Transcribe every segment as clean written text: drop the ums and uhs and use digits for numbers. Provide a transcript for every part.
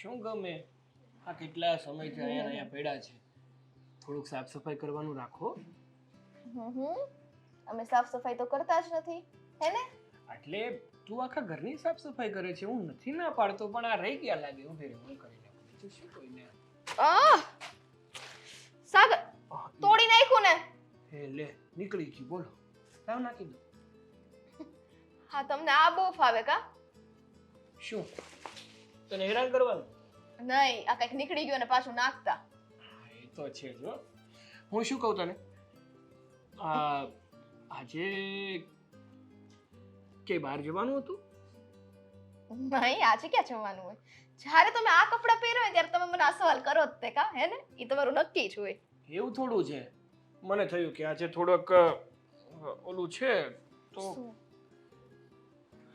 શું ગમે? આ કેટલા સમયથી અહીંયા પડ્યા છે. થોડુંક સાફ સફાઈ કરવાનું રાખો. અમે સાફ સફાઈ તો કરતા જ નથી હે ને? એટલે તું આખા ઘરની સાફ સફાઈ કરે છે, હું નથી ના પાડતો, પણ આ રહી ગયા લાગે. ઉભી રહે, હું કરી નાખું. બીજું શું કોઈને? સાગર તોડી નાખ્યું ને? હે લે, નીકળી ગઈ. બોલો, સાવ નાખી દો. હા, તમને આ બહુ ફાવે કા? શું તને હેરાન કરવાનું? નહીં, આ કઈક નીકળી ગયું ને પાછું નાખતા. એ તો છે જ. હું શું કહું તને, આજે કે બહાર જવાનું હતું? નહીં, આજે ક્યાં જવાનું હોય? જ્યારે તમે આ કપડાં પહેરો હોય ત્યારે તમે મને આ સવાલ કરો જ તે કા, હે ને? એ તમારું નક્કી જ હોય. એવું થોડું છે. મને થયું કે આજે થોડોક ઓલું છે તો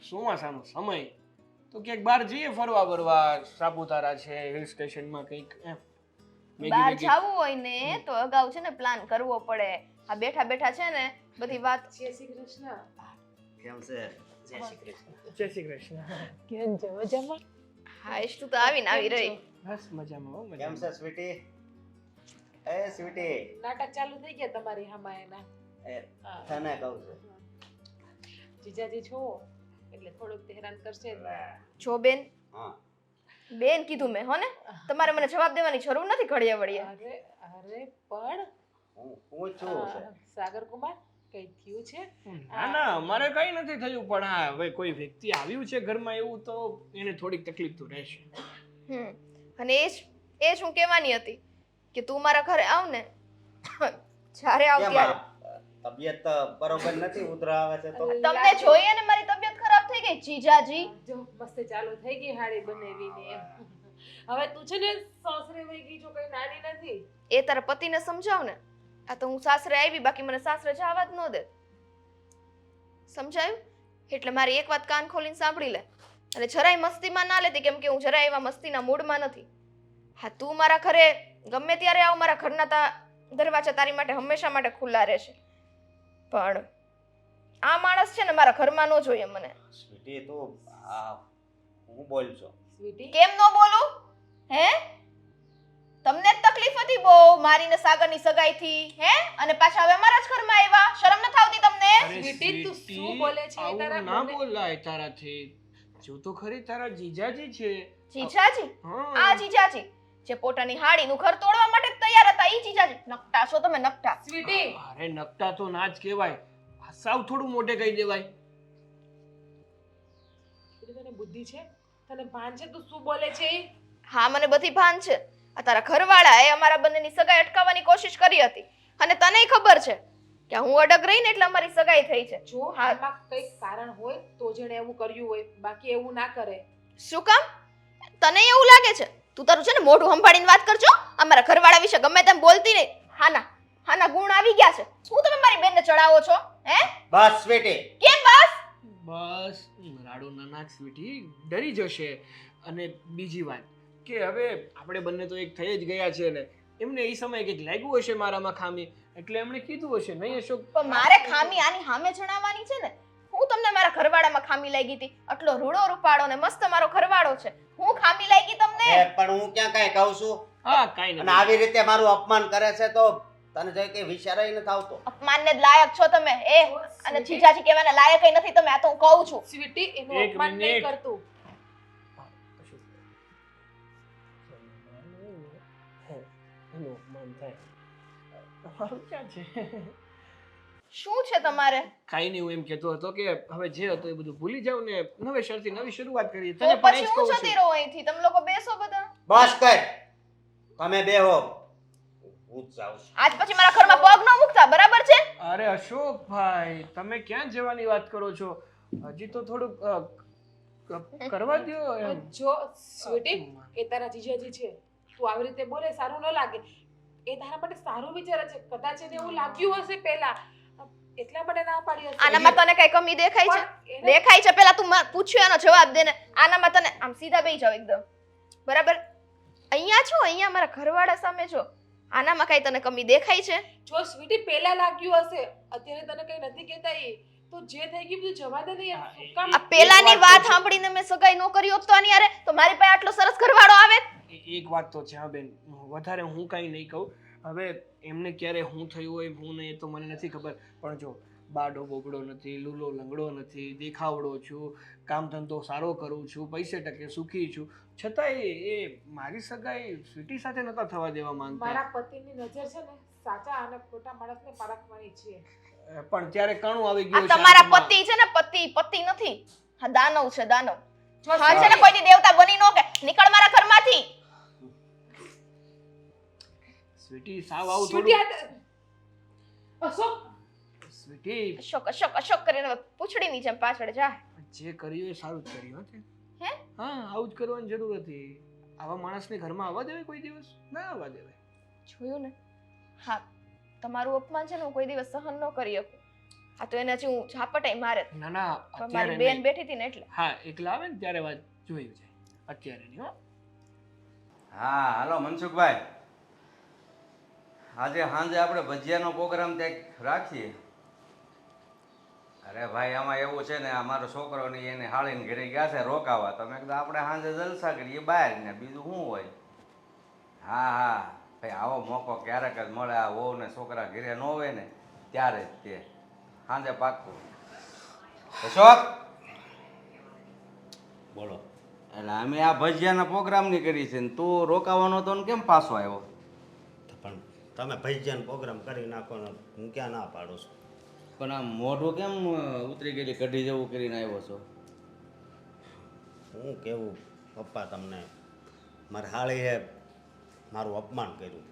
ચોમાસાનો સમય તો ક્યાંક બહાર જઈએ ફરવા બરવા. સાપુતારા છે, હિલ સ્ટેશનમાં કંઈક એમ. બહાર જવું હોય ને તો અગાઉ છે ને પ્લાન કરવો પડે. આ બેઠા બેઠા છે ને બધી વાત. જય શ્રી કૃષ્ણ. કેમ છે? જય શ્રી કૃષ્ણ. જય શ્રી કૃષ્ણ. કેમ છે? મજામાં? હા, ઈഷ്ടુ તો આવીને આવી રહી. બસ મજામાં. હો કેમ મજામાં. છે સ્વીટી? એ સ્વીટી, નાટક ચાલુ થઈ ગયા તમારી હામાં એના. એ તને કહું છું. જીજાજી છો એટલે થોડુંક હેરાન કરશે જ. જો બેન, હા, બેન કીધું મેં હો ને, તમારે મને જવાબ દેવાની જરૂર નથી ઘડિયા વળીએ. અરે પણ હું છું છે. સાગર કુમાર કઈ થયું છે? ના ના, અમારે કઈ નથી થયું, પણ હા હવે કોઈ વ્યક્તિ આવ્યું છે ઘરમાં એવું તો એને થોડીક તકલીફ તો રહેશે. અને એ જ હું કહેવાની હતી કે તું મારા ઘરે આવ ને, જ્યારે આવ કેમ ત્યારે તબિયત બરોબર નથી? ઉધરા આવે છે તો? તમને જોઈએ ને મારી તબિયત ખરાબ થઈ ગઈ જીજાજી. જો મસ્ત ચાલુ થઈ ગઈ હાડી બનાવીને એમ. હવે તું છે ને સાસરે વઈ ગઈ છો, કઈ નાની નથી. એ તારા પતિને સમજાવ ને. આ તો હું સાસરે આવી, બાકી મને સાસરે જવા જ ન દે. સમજાયું? એટલે મારી એક વાત કાન ખોલીને સાંભળી લે અને જરાય મસ્તીમાં ના લેતી, કેમ કે હું જરાય એવા મસ્તીના મૂડમાં નથી. હા, તું મારા ઘરે ગમે ત્યારે આવ, મારા ઘરના દરવાજા તારી માટે હંમેશા માટે ખુલ્લા રહેશે. પણ આ માણસ છે ને મારા ઘરમાં ન જોઈએ મને. સ્વીટી તું હું બોલ છો? સ્વીટી કેમ ન બોલું? હે? તમને જ તકલીફ હતી બહુ મારીને સાગરની સગાઈથી, હે? અને પાછા હવે મારા જ ઘરમાં આવ્યા. શરમ નથી આવતી તમને? અરે સ્વીટી, તું સ્વીટી, શું બોલે છે? આવું તારા ના મને- બોલાય તારાથી. જો તો ખરી, તારા જીજાજી છે. જીજાજી? હા. આ જીજાજી જે પોતાની હાડીનું ઘર તોડવા માટે જ તૈયાર હતા, ઈ જીજાજી. નકટા છો તમે, નકટા. સ્વીટી અરે નકટા તો ના જ કહેવાય, સાવ થોડું મોઢે કહી દેવાય. તને બુદ્ધિ છે? તને ભાન છે? તું શું બોલે છે? હા, મને બધી ભાન છે. આ તારા ઘરવાળાએ અમારા બંનેની સગાઈ અટકાવવાની કોશિશ કરી હતી અને તનેય ખબર છે કે હું અડગ રહીને એટલે અમારી સગાઈ થઈ છે. જો આમાં કઈક કારણ હોય તો જેણે એવું કર્યું હોય, બાકી એવું ના કરે. શું કામ? તને એવું લાગે છે? તું તારું છે ને મોઢું સંભાળીને વાત કરજો. અમારા ઘરવાળા વિશે ગમે તેમ બોલતી નહીં. હાના ગુણ આવી ગયા છે. શું તમે મારી બેનને ચડાવો છો? હે? બસ સ્વીટી. કેમ બસ? બસ રાડો ના નાખ સ્વીટી, ડરી જશે. અને બીજી વાત કે હવે આપણે બંને તો એક થઈ જ ગયા છે ને, એમને એ સમયે કંઈક લાગ્યું હશે મારામાં ખામી, એટલે એમણે કીધું હશે. નહીં અશોક? પણ મારે ખામી આની સામે જણાવવાની છે ને. હું તમને મારા ઘરવાળામાં ખામી લાગી હતી? આટલો રૂડો રૂપાળો ને મસ્ત મારો ઘરવાળો છે, હું ખામી લાગી તમને? પણ હું ક્યાં કઈ કહું છું? હા, કાંઈ અને નહીં. આવી રીતે મારું અપમાન કરે છે તો તને જઈ કઈ વિચારાય નથી આવતો? અપમાનને જ લાયક છો તમે. અને જીજાજી કહેવાના લાયક નથી તમે. આ તો હું કહું છું. સ્વીટી એનું એક અપમાન નહીં મિનિટ. કરતું. અશોક, એનું અપમાન થાય. તમારું ક્યાં છે? શું છે તમારે? કાંઈ નહીં, હું એમ કહેતો હતો કે હવે જે હતું એ બધું ભૂલી જાવ ને નવેસરથી નવી શરૂઆત કરીએ. તો તને પણ એ પછી જ હું કહું જતી છું. રહું અહીંથી. તમે લોકો બેસો બધા. બસ કર, તમે બેહો. હું જ જાઉં છું. આજ પછી મારા ઘરમાં પગ ન મૂકતા, બરાબર છે? અરે અશોકભાઈ, તમે ક્યાં જવાની વાત કરો છો? હજી તો થોડુંક કરવા દ્યો એમ. જો સ્વીટી એ તારા જીજાજી છે, તું આવી રીતે બોલે સારું ન લાગે. એ તારા માટે સારું વિચારે છે. કદાચ એને એવું લાગ્યું હશે પહેલા, એટલા માટે ના પાડી હશે. આનામાં તને કઈ કમી દેખાય છે? પણ એને- દેખાય છે? પેલા તું પૂછ્યું એનો જવાબ દે ને. આનામાં તને આમ સીધા બેસી જાવ એકદમ, બરાબર? અહીંયા છો, અહીંયા મારા ઘરવાળા સામે છો. આનામાં કઈ તને કમી દેખાય છે? જો સ્વીટી પહેલા લાગ્યું હશે, અત્યારે તને કઈ નથી કહેતા એ તો જે થઈ ગયું બધું જવા દે ને યાર. શું કામ? આ પેલાની એક વાત વાત તો છે. સાંભળીને મેં સગાઈ ન કરી હોત તો આની યારે તો મારી પાસે આટલો સરસ ઘરવાળો આવે. એક વાત તો છે હા બેન, વધારે હું કાંઈ નહીં કહું. હવે એમને ક્યારે હું થયું હોય હું નહીં એ તો મને નથી ખબર, પણ જો બાડો બોબડો નથી, લૂલો લંગડો નથી, દેખાવડો છું, કામ ધંધો સારો કરું છું, પૈસે ટકે સુખી છું, છતાંય એ મારી સગાઈ સ્વીટી સાથે નતા થવા દેવા માંગતા. મારા પતિની નજર છે ને સાચા અને ખોટા માણસને પારખવાની છે. પણ ત્યારે કણું આવી આ ગયું છે તમારા હાથમાં. પતિ છે ને, પતિ નથી. હા દાનવ છે દાનવ. જો હા છે ને, કોઈ દી દેવતા બની નો કે નીકળ મારા ઘરમાંથી. સ્વીટી સાવ આવું સ્વીટી, થોડું અશોક, સ્વીટી અશોક કરીને હવે પૂંછડીની જેમ પાછળ જા. જે કર્યું એ સારું જ કર્યું હો તે. હે? હા આવું જ કરવાની જરૂર હતી. આવા માણસને ઘરમાં આવવા દેવાય કોઈ દિવસ? ના આવવા દેવાય. જોયું ને? હા તમારું અપમાન છે ને હું કોઈ દિવસ સહન ન કરી શકું. હા તો એને હજી હું ઝાપટાઈ મારે જ. ના ના પણ અત્યારે મારી બેન નહીં. બેઠી હતી ને એટલે. હા એકલા આવે ને ત્યારે વાત જોઈ જાય, અત્યારે નહીં હો. હા હાલો મનસુખભાઈ, આજે સાંજે આપણે ભજીયાનો પ્રોગ્રામ ત્યાં રાખીએ. અરે ભાઈ આમાં એવું છે ને, અમારો છોકરો ની એને હાળીને ઘરે ગયા છે રોકાવા, તો મેં કીધું આપણે સાંજે જલસા કરીએ બહાર ને, બીજું શું હોય. હા હા ભાઈ આવો મોકો ક્યારેક જ મળે, આ વહુ ને છોકરા ઘરે ન હોય ને ત્યારે જ તે. સાંજે પાક્કું. અશોક બોલો. એટલે અમે આ ભજીયાના પ્રોગ્રામની કરી છે ને તું રોકાવાનો તો ને કેમ પાછો આવ્યો? પણ તમે ભજીયાનો પ્રોગ્રામ કરી નાખો ને હું ક્યાં ના પાડું છું. પણ આમ મોઢું કેમ ઉતરી ગયેલી કઢી જેવું કરીને આવ્યો છો? હું કેવું પપ્પા તમને, મારી હાળીએ મારું અપમાન કર્યું.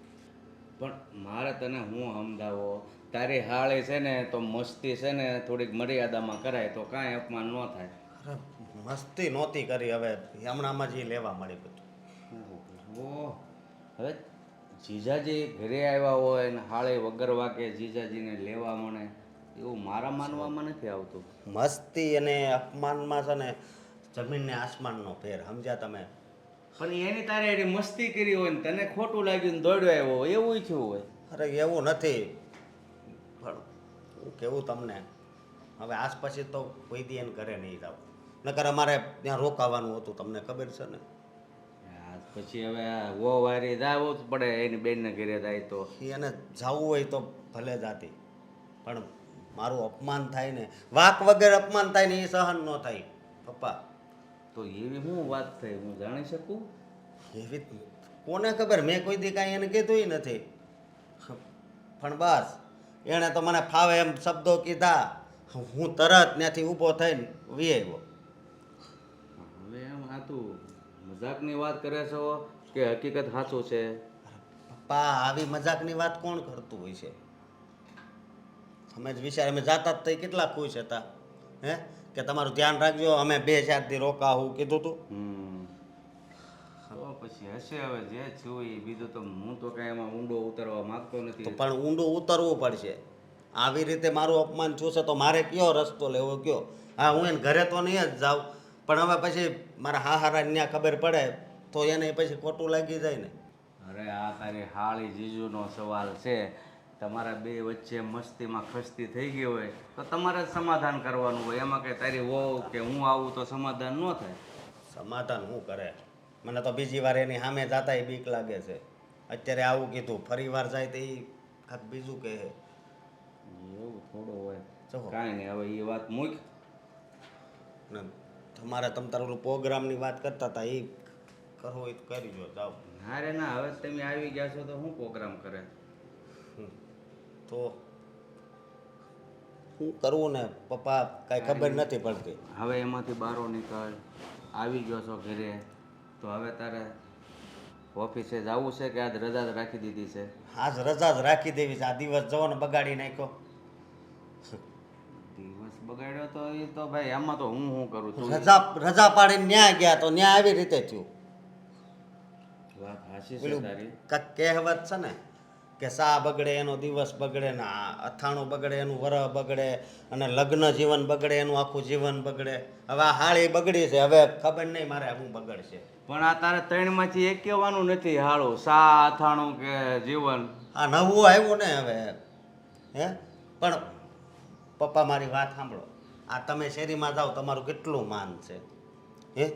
પણ મારે તને હું સમજાવો, તારી હાળી છે ને તો મસ્તી છે ને થોડીક મર્યાદામાં કરાય તો કાંઈ અપમાન ન થાય. અરે મસ્તી નહોતી કરી, હવે હમણાંમાં જ ઈ લેવા મળી બધું. ઓહ, હવે જીજાજી ઘરે આવ્યા હોય ને હાળી વગર વાગે જીજાજીને લેવા મળે એવું મારા માનવામાં નથી આવતું. મસ્તી અને અપમાનમાં છે ને જમીન ને આસમાનનો ફેર, સમજ્યા તમે? પણ એની તારે એની મસ્તી કરી હોય ને તને ખોટું લાગ્યું ને દોડ્યો આવ્યો હોય એવું થયું હોય. અરે એવું નથી, પણ હું કેવું તમને, હવે આસ પછી તો કોઈ દી એને ઘરે નહીં જાવ, નકર અમારે ત્યાં રોકાવાનું હતું, તમને ખબર છે ને. આજ પછી હવે વો વારી જાવો જ પડે એની બેનને ઘરે જાય તો. એને જવું હોય તો ભલે જાતી, પણ મારું અપમાન થાય ને, વાક વગર અપમાન થાય ને એ સહન ન થાય પપ્પા. તો એવી શું વાત થઈ હું જાણી શકું? એવી કોને ખબર, મેં કોઈ દી કાંઈ એને કીધું નથી, પણ બસ એણે તો મને ફાવે એમ શબ્દો કીધા, હું તરત ત્યાંથી ઊભો થઈને વી આવ્યો. હવે એમ આ તું મજાકની વાત કરે છો કે હકીકત સાચું છે? પપ્પા આવી મજાકની વાત કોણ કરતું હોય છે? અમે જ વિચાર, અમે જાતા જ તઈ કેટલા ખુશ હતા, હે કે તમારું ધ્યાન રાખજો, અમે 2-4 દી રોકાવું કીધું તું. તો પછી હશે હવે જે થયું એ, બીજું તો હું તો કાંઈ એમાં ઊંડો ઉતરવા માંગતો તો નથી. પણ ઊંડું ઉતરવું પડશે. આવી રીતે મારું અપમાન થયું છે તો મારે કયો રસ્તો લેવો કયો? હા હું એને ઘરે તો નહીં જ જાઉં, પણ હવે પછી મારા હાહારાને ત્યાં ખબર પડે તો એને પછી ખોટું લાગી જાય ને. અરે આ તારી હાળી જીજુનો સવાલ છે. તમારા બે વચ્ચે મસ્તીમાં ખસ્તી થઈ ગઈ હોય તો તમારે જ સમાધાન કરવાનું હોય, એમાં કે તારી વહુ કે હું આવું તો સમાધાન ન થાય. સમાધાન શું કરે? મને તો બીજી વાર એની સામે જાતા એ બીક લાગે છે. અત્યારે આવું કીધું, ફરી વાર જાય તો એ કાંઈક બીજું કહે. એવું થોડું હોય. જોવો. કાંઈ નહીં, હવે એ વાત મૂક. ને તમારે તમ તારું પ્રોગ્રામની વાત કરતા હતા, એ કરવો હોય તો કરી જો, જાઓ. ના રે ના, હવે તમે આવી ગયા છો તો શું પ્રોગ્રામ કરે? તો શું કરવું ને પપ્પા, કાંઈ ખબર નથી પડતી. હવે એમાંથી બારો નીકળ, આવી ગયો છો ઘરે તો હવે તારે ઓફિસે જવું છે કે આજ રજા જ રાખી દીધી છે? આજ રજા જ રાખી દેવી છે, આ દિવસ જવાનો બગાડી નાખ્યો. દિવસ બગાડ્યો તો એ તો ભાઈ આમાં તો હું શું કરું છું? રજા પાડીને ન્યા ગયા તો ન્યા આવી રીતે થયું. વાત હાચી છે પેલું તારી. કાંઈક કહેવત છે ને કે સા બગડે એનો દિવસ બગડે ને અથાણું બગડે એનું વરહ બગડે અને લગ્ન જીવન બગડે એનું આખું જીવન બગડે. હવે આ હાળી બગડી છે, હવે ખબર નહીં મારે શું બગડશે. પણ આ તારે ત્રણમાંથી એક કહેવાનું નથી હાળું, સા અથાણું કે જીવન. આ નવું આવ્યું ને હવે, હે પણ પપ્પા મારી વાત સાંભળો, આ તમે શેરીમાં જાઓ તમારું કેટલું માન છે, હે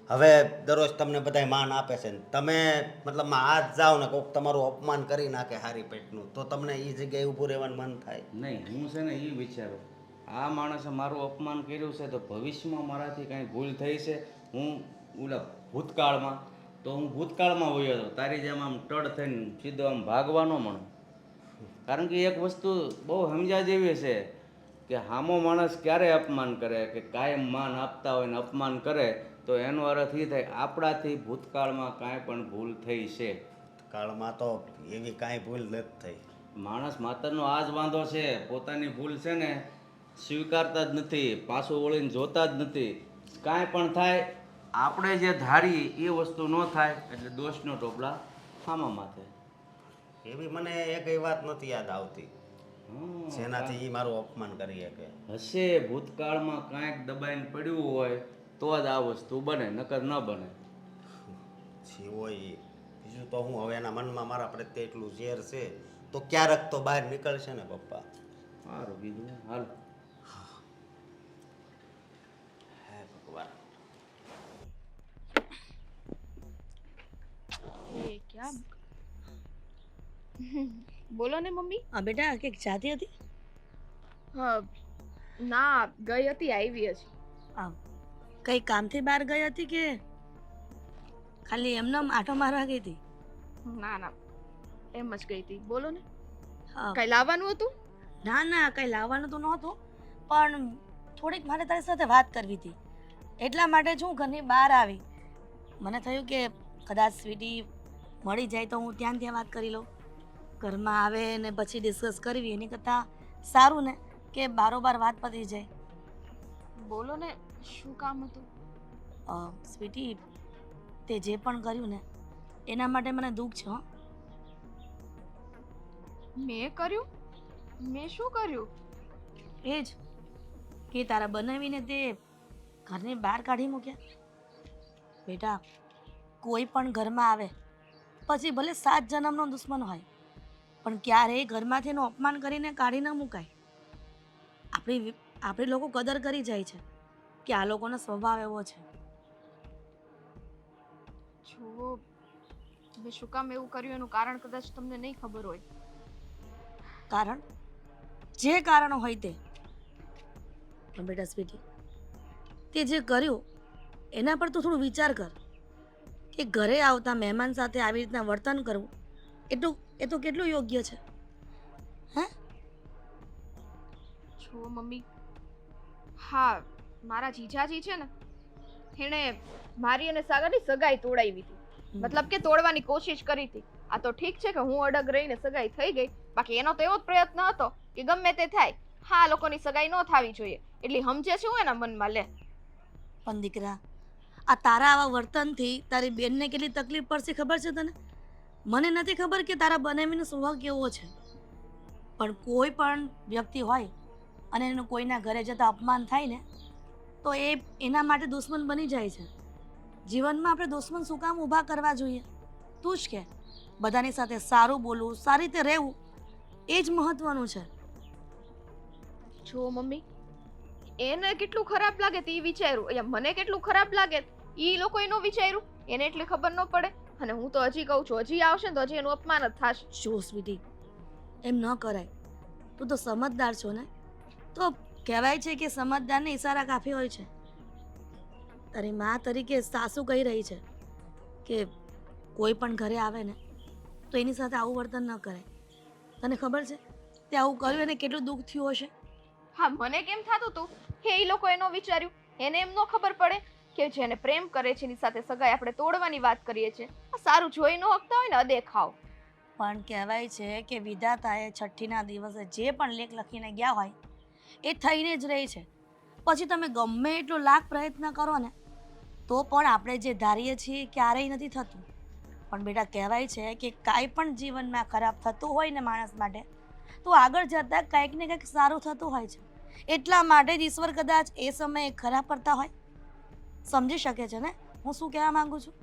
હવે દરરોજ તમને બધાય માન આપે છે ને તમે મતલબમાં આજ જાઓ ને કોઈક તમારું અપમાન કરી નાખે હારી પેટનું તો તમને એ જગ્યાએ ઊભું રહેવાનું મન થાય. નહીં, હું છે ને એ વિચારું, આ માણસે મારું અપમાન કર્યું છે તો ભવિષ્યમાં મારાથી કાંઈ ભૂલ થઈ છે, હું ઓલા ભૂતકાળમાં, તો હું ભૂતકાળમાં વયો હતો તારી જેમ આમ ટળ થઈને સીધો આમ ભાગવાનો મળો. કારણ કે એક વસ્તુ બહુ સમજા જેવી છે કે સામો માણસ ક્યારે અપમાન કરે કે કાયમ માન આપતા હોય ને અપમાન કરે તો એનો અર્થ એ થાય આપણાથી ભૂતકાળમાં કાંઈ પણ ભૂલ થઈ છે. કાળમાં તો એવી કાંઈ ભૂલ નથી થઈ. માણસ માત્રનો આ જ વાંધો છે, પોતાની ભૂલ છે ને સ્વીકારતા જ નથી, પાછું વળીને જોતા જ નથી. કાંઈ પણ થાય આપણે જે ધારીએ એ વસ્તુ ન થાય એટલે દોષનો ટોપલા સામા માથે. એવી મને એકય વાત નથી યાદ આવતી જેનાથી એ મારું અપમાન કરી શકે. હશે ભૂતકાળમાં કાંઈક દબાઈને પડ્યું હોય તો જ આ વસ્તુ બને, નકર ન બને. જે હોય એ બીજું તો હું હવે એના મનમાં મારા પ્રત્યે એટલું ઝેર છે તો ક્યારેક તો બહાર નીકળશે ને પપ્પા. સારું, બીજું હાલ. હે ભગવાન. બોલો ને મમ્મી. હા બેટા કંઈક જાતી હતી. હા ના, ગઈ હતી, આવી હજી. હા, કઈ કામથી બહાર ગઈ હતી કે ખાલી એમને આંટો મારવા ગઈ હતી? ના ના, એમ જ ગઈ હતી. બોલો ને, હા. કઈ લાવવાનું હતું? ના ના, કઈ લાવવાનું તો નહોતું, પણ થોડીક મારે તારી સાથે વાત કરવી હતી એટલા માટે જ હું ઘરની બહાર આવી. મને થયું કે કદાચ સ્વીટી મળી જાય તો હું ત્યાં વાત કરી લઉં. ઘરમાં આવે ને પછી ડિસ્કસ કરવી એની કરતાં સારું ને કે બારોબાર વાત પતી જાય. બોલો ને, શું કામ હતું? સ્વીટી, તે જે પણ કર્યું ને એના માટે મને દુઃખ છે. હો, મેં કર્યું? મેં શું કર્યું? એ જ કે તારા બનાવીને તે ઘરની બહાર કાઢી મૂક્યા. બેટા, કોઈ પણ ઘરમાં આવે પછી ભલે 7 જન્મનો દુશ્મન હોય પણ ક્યારેય ઘરમાંથી એનું અપમાન કરીને કાઢી ન મુકાય. આપણી લોકો કદર કરી જાય છે કે આ લોકોનો સ્વભાવ એવો છે. જો મેં શું કામ એવું કર્યું એનું કારણ કદાચ તમને નહીં ખબર હોય. કારણ જે કારણ હોય તે, પણ બેટા સ્વીટી, તે જે કર્યું એના પર તું થોડું વિચાર કર કે ઘરે આવતા મહેમાન સાથે આવી રીતના વર્તન કરવું એ તો કેટલું યોગ્ય છે? હે? જો મમ્મી, હા, મારા જીજાજી છે ને, એણે મારી અને સાગરની સગાઈ તોડાવી હતી. મતલબ કે તોડવાની કોશિશ કરી હતી. આ તો ઠીક છે કે હું અડગ રહીને સગાઈ થઈ ગઈ, બાકી એનો તો એવો જ પ્રયત્ન હતો કે ગમે તે થાય, હા, લોકોની સગાઈ ન થવી જોઈએ. એટલે સમજે છે હું એના મનમાં. લે પણ દીકરા, આ તારા આવા વર્તનથી તારી બેનને કેટલી તકલીફ પડશે ખબર છે તને? મને નથી ખબર કે તારા બનાવીનો સ્વભાવ કેવો છે, પણ કોઈ પણ વ્યક્તિ હોય અને એનું કોઈના ઘરે જતાં અપમાન થાય ને તો એ એના માટે દુશ્મન બની જાય છે. જીવનમાં આપણે દુશ્મન શું કામ ઊભા કરવા જોઈએ? તું જ કે. બધાની સાથે સારું બોલવું, સારી રીતે રહેવું એ જ મહત્વનું છે. જો મમ્મી, એને કેટલું ખરાબ લાગે તે વિચાર્યું, અહીંયા મને કેટલું ખરાબ લાગે એ લોકો એનો વિચાર્યું, એને એટલી ખબર ન પડે. અને હું તો હજી કહું છું, હજી આવશે ને તો હજી એનું અપમાન જ થશે. જો સ્વીટી, એમ ન કરાય. તું તો સમજદાર છો ને, તો કહેવાય છે કે સમજદારને ઈશારા કાફી હોય છે. તારી મા તરીકે સાસુ કહી રહી છે કે કોઈ પણ ઘરે આવે ને તો એની સાથે આવું વર્તન ન કરાય. તને ખબર છે તે આવું કર્યું એને કેટલું દુઃખ થયું હશે? હા, મને કેમ થતું હતું કે એ લોકો એનો વિચાર્યું, એને એમ ન ખબર પડે કે જેને પ્રેમ કરે છે એની સાથે સગાઈ આપણે તોડવાની વાત કરીએ છીએ. સારું જોઈ ન હકતા હોય ને અદેખાવ. પણ કહેવાય છે કે વિધાતાએ છઠ્ઠીના દિવસે જે પણ લેખ લખીને ગયા હોય એ થઈને જ રહે છે. પછી તમે ગમે એટલો લાખ પ્રયત્ન કરો ને તો પણ આપણે જે ધારીએ છીએ ક્યારેય નથી થતું. પણ બેટા, કહેવાય છે કે કાંઈ પણ જીવનમાં ખરાબ થતું હોય ને માણસ માટે તો આગળ જતાં કંઈક ને કંઈક સારું થતું હોય છે. એટલા માટે જ ઈશ્વર કદાચ એ સમયે ખરાબ કરતા હોય. સમજી શકે છે ને હું શું કહેવા માંગુ છું?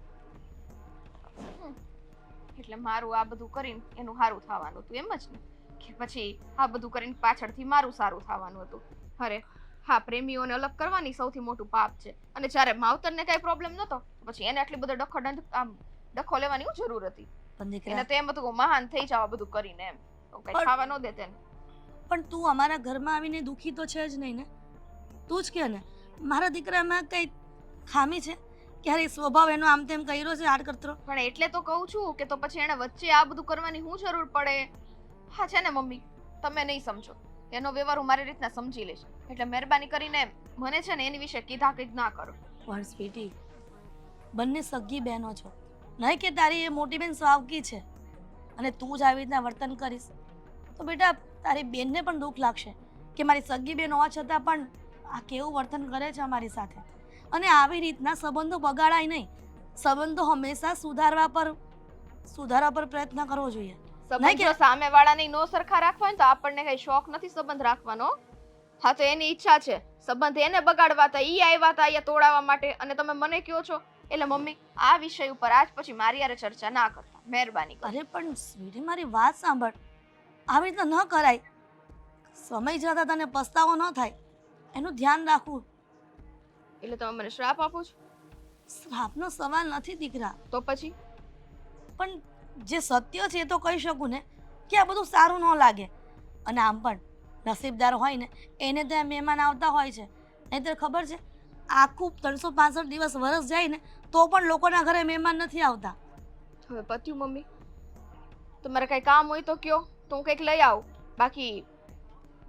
એટલે મારું આ બધું કરીને એનું સારું થવાનું હતું, એમ જ ને? કે પછી આ બધું કરીને પાછળથી મારું સારું થવાનું હતું? અરે હા, પ્રેમીઓને અલગ કરવાની સૌથી મોટું પાપ છે. અને જ્યારે માવતરને કાંઈ પ્રોબ્લેમ નહોતો પછી એને આટલી બધો ડખો લેવાની શું જરૂર હતી? પણ એને દીકરા, તો એમ હતું કે મહાન થઈ જાવ આ બધું કરીને એમ. તો કઈ પણ- ખાવા ન દે તેને. પણ તું અમારા ઘરમાં આવીને દુઃખી તો છે જ નહીં ને? તું જ કે ને મારા દીકરામાં કઈ ખામી છે? ક્યારે સ્વભાવ એનો આમ તેમ કર્યો છે આડકતરો? પણ એટલે તો કહું છું કે તો પછી એને વચ્ચે આ બધું કરવાની શું જરૂર પડે? હા છે ને મમ્મી, તમે નહીં સમજો. એનો વ્યવહાર હું મારી રીતના સમજી લઈશ. એટલે મહેરબાની કરીને મને છે ને એની વિશે કીધા કીધ ના કરો. પણ સ્વીટી, બંને સગી બહેનો છો, નહીં કે તારી એ મોટી બેન સાવકી છે અને તું જ આવી રીતના વર્તન કરીશ તો બેટા તારી બેનને પણ દુઃખ લાગશે કે મારી સગી બેન હોવા છતાં પણ આ કેવું વર્તન કરે છે અમારી સાથે. અને આવી રીતના સંબંધો બગાડાય નહીં. સંબંધો હંમેશા સુધારવા પર પ્રયત્ન કરવો જોઈએ. સંબંધ જો સામેવાળાને નો સરખા રાખવા હોય ને તો આપણને કઈ શોખ નથી સંબંધ રાખવાનો. હા તો એની ઈચ્છા છે સંબંધ એને બગાડવા હતા, ઈ આવ્યા હતા અહીંયા તોડાવવા માટે અને તમે મને કહો છો. એટલે મમ્મી આ વિષય ઉપર આજ પછી મારી યારે ચર્ચા ના કરતા, મહેરબાની કરી. અરે પણ સ્વીટી, મારી વાત સાંભળ. આવી રીતના ન કરાય. સમય જતા તને પસ્તાવો ન થાય એનું ધ્યાન રાખવું. એટલે તમે મને શ્રાપ આપો છો? શ્રાપનો સવાલ નથી દીકરા, તો પછી પણ જે સત્ય છે એ તો કહી શકું ને કે આ બધું સારું ન લાગે. અને આમ પણ નસીબદાર હોય ને એને ત્યાં મહેમાન આવતા હોય છે. નહીંતર ખબર છે આખું 365 દિવસ વરસ જાય ને તો પણ લોકોના ઘરે મહેમાન નથી આવતા. હવે પત્યું મમ્મી? તમારે કઈ કામ હોય તો કયો, તો હું કંઈક લઈ આવું. બાકી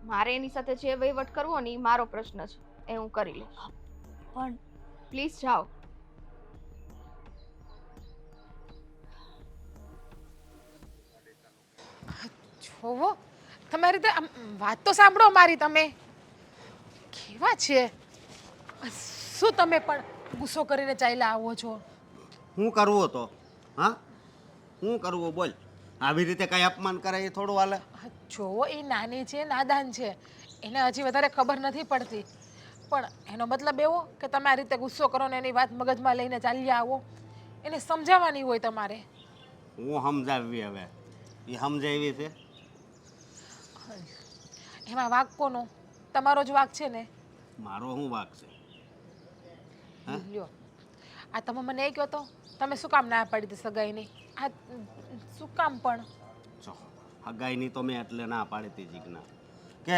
મારે એની સાથે જે વહીવટ કરવો ને એ મારો પ્રશ્ન છે, એ હું કરી લઈશ. પણ પ્લીઝ જાઓ. જોવો તમારી રીતે આમ વાત તો સાંભળો મારી. તમે કેવા છે? શું તમે પણ ગુસ્સો કરીને ચાલ્યા આવો છો? શું કરવું તો? હા, શું કરવું બોલ? આવી રીતે કઈ અપમાન કરે એ થોડું હાલે? જોવો એ નાની છે, નાદાન છે, એને હજી વધારે ખબર નથી પડતી. પણ એનો મતલબ એવો કે તમે આ રીતે ગુસ્સો કરો ને એની વાત મગજમાં લઈને ચાલ્યા આવો? એને સમજાવવાની હોય તમારે. હું સમજાવવી હવે? એ સમજે એવી છે? એમાં વાંક કોનો? તમારો જ વાંક છે ને. મારો શું વાંક છે? હા? લ્યો, આ તમે મને એ કહો તો તમે શું કામ ના પાડી હતી સગાઈની? આ શું કામ પણ? જો હગાઈની તો મેં એટલે ના પાડી હતી જીજ્ઞા કે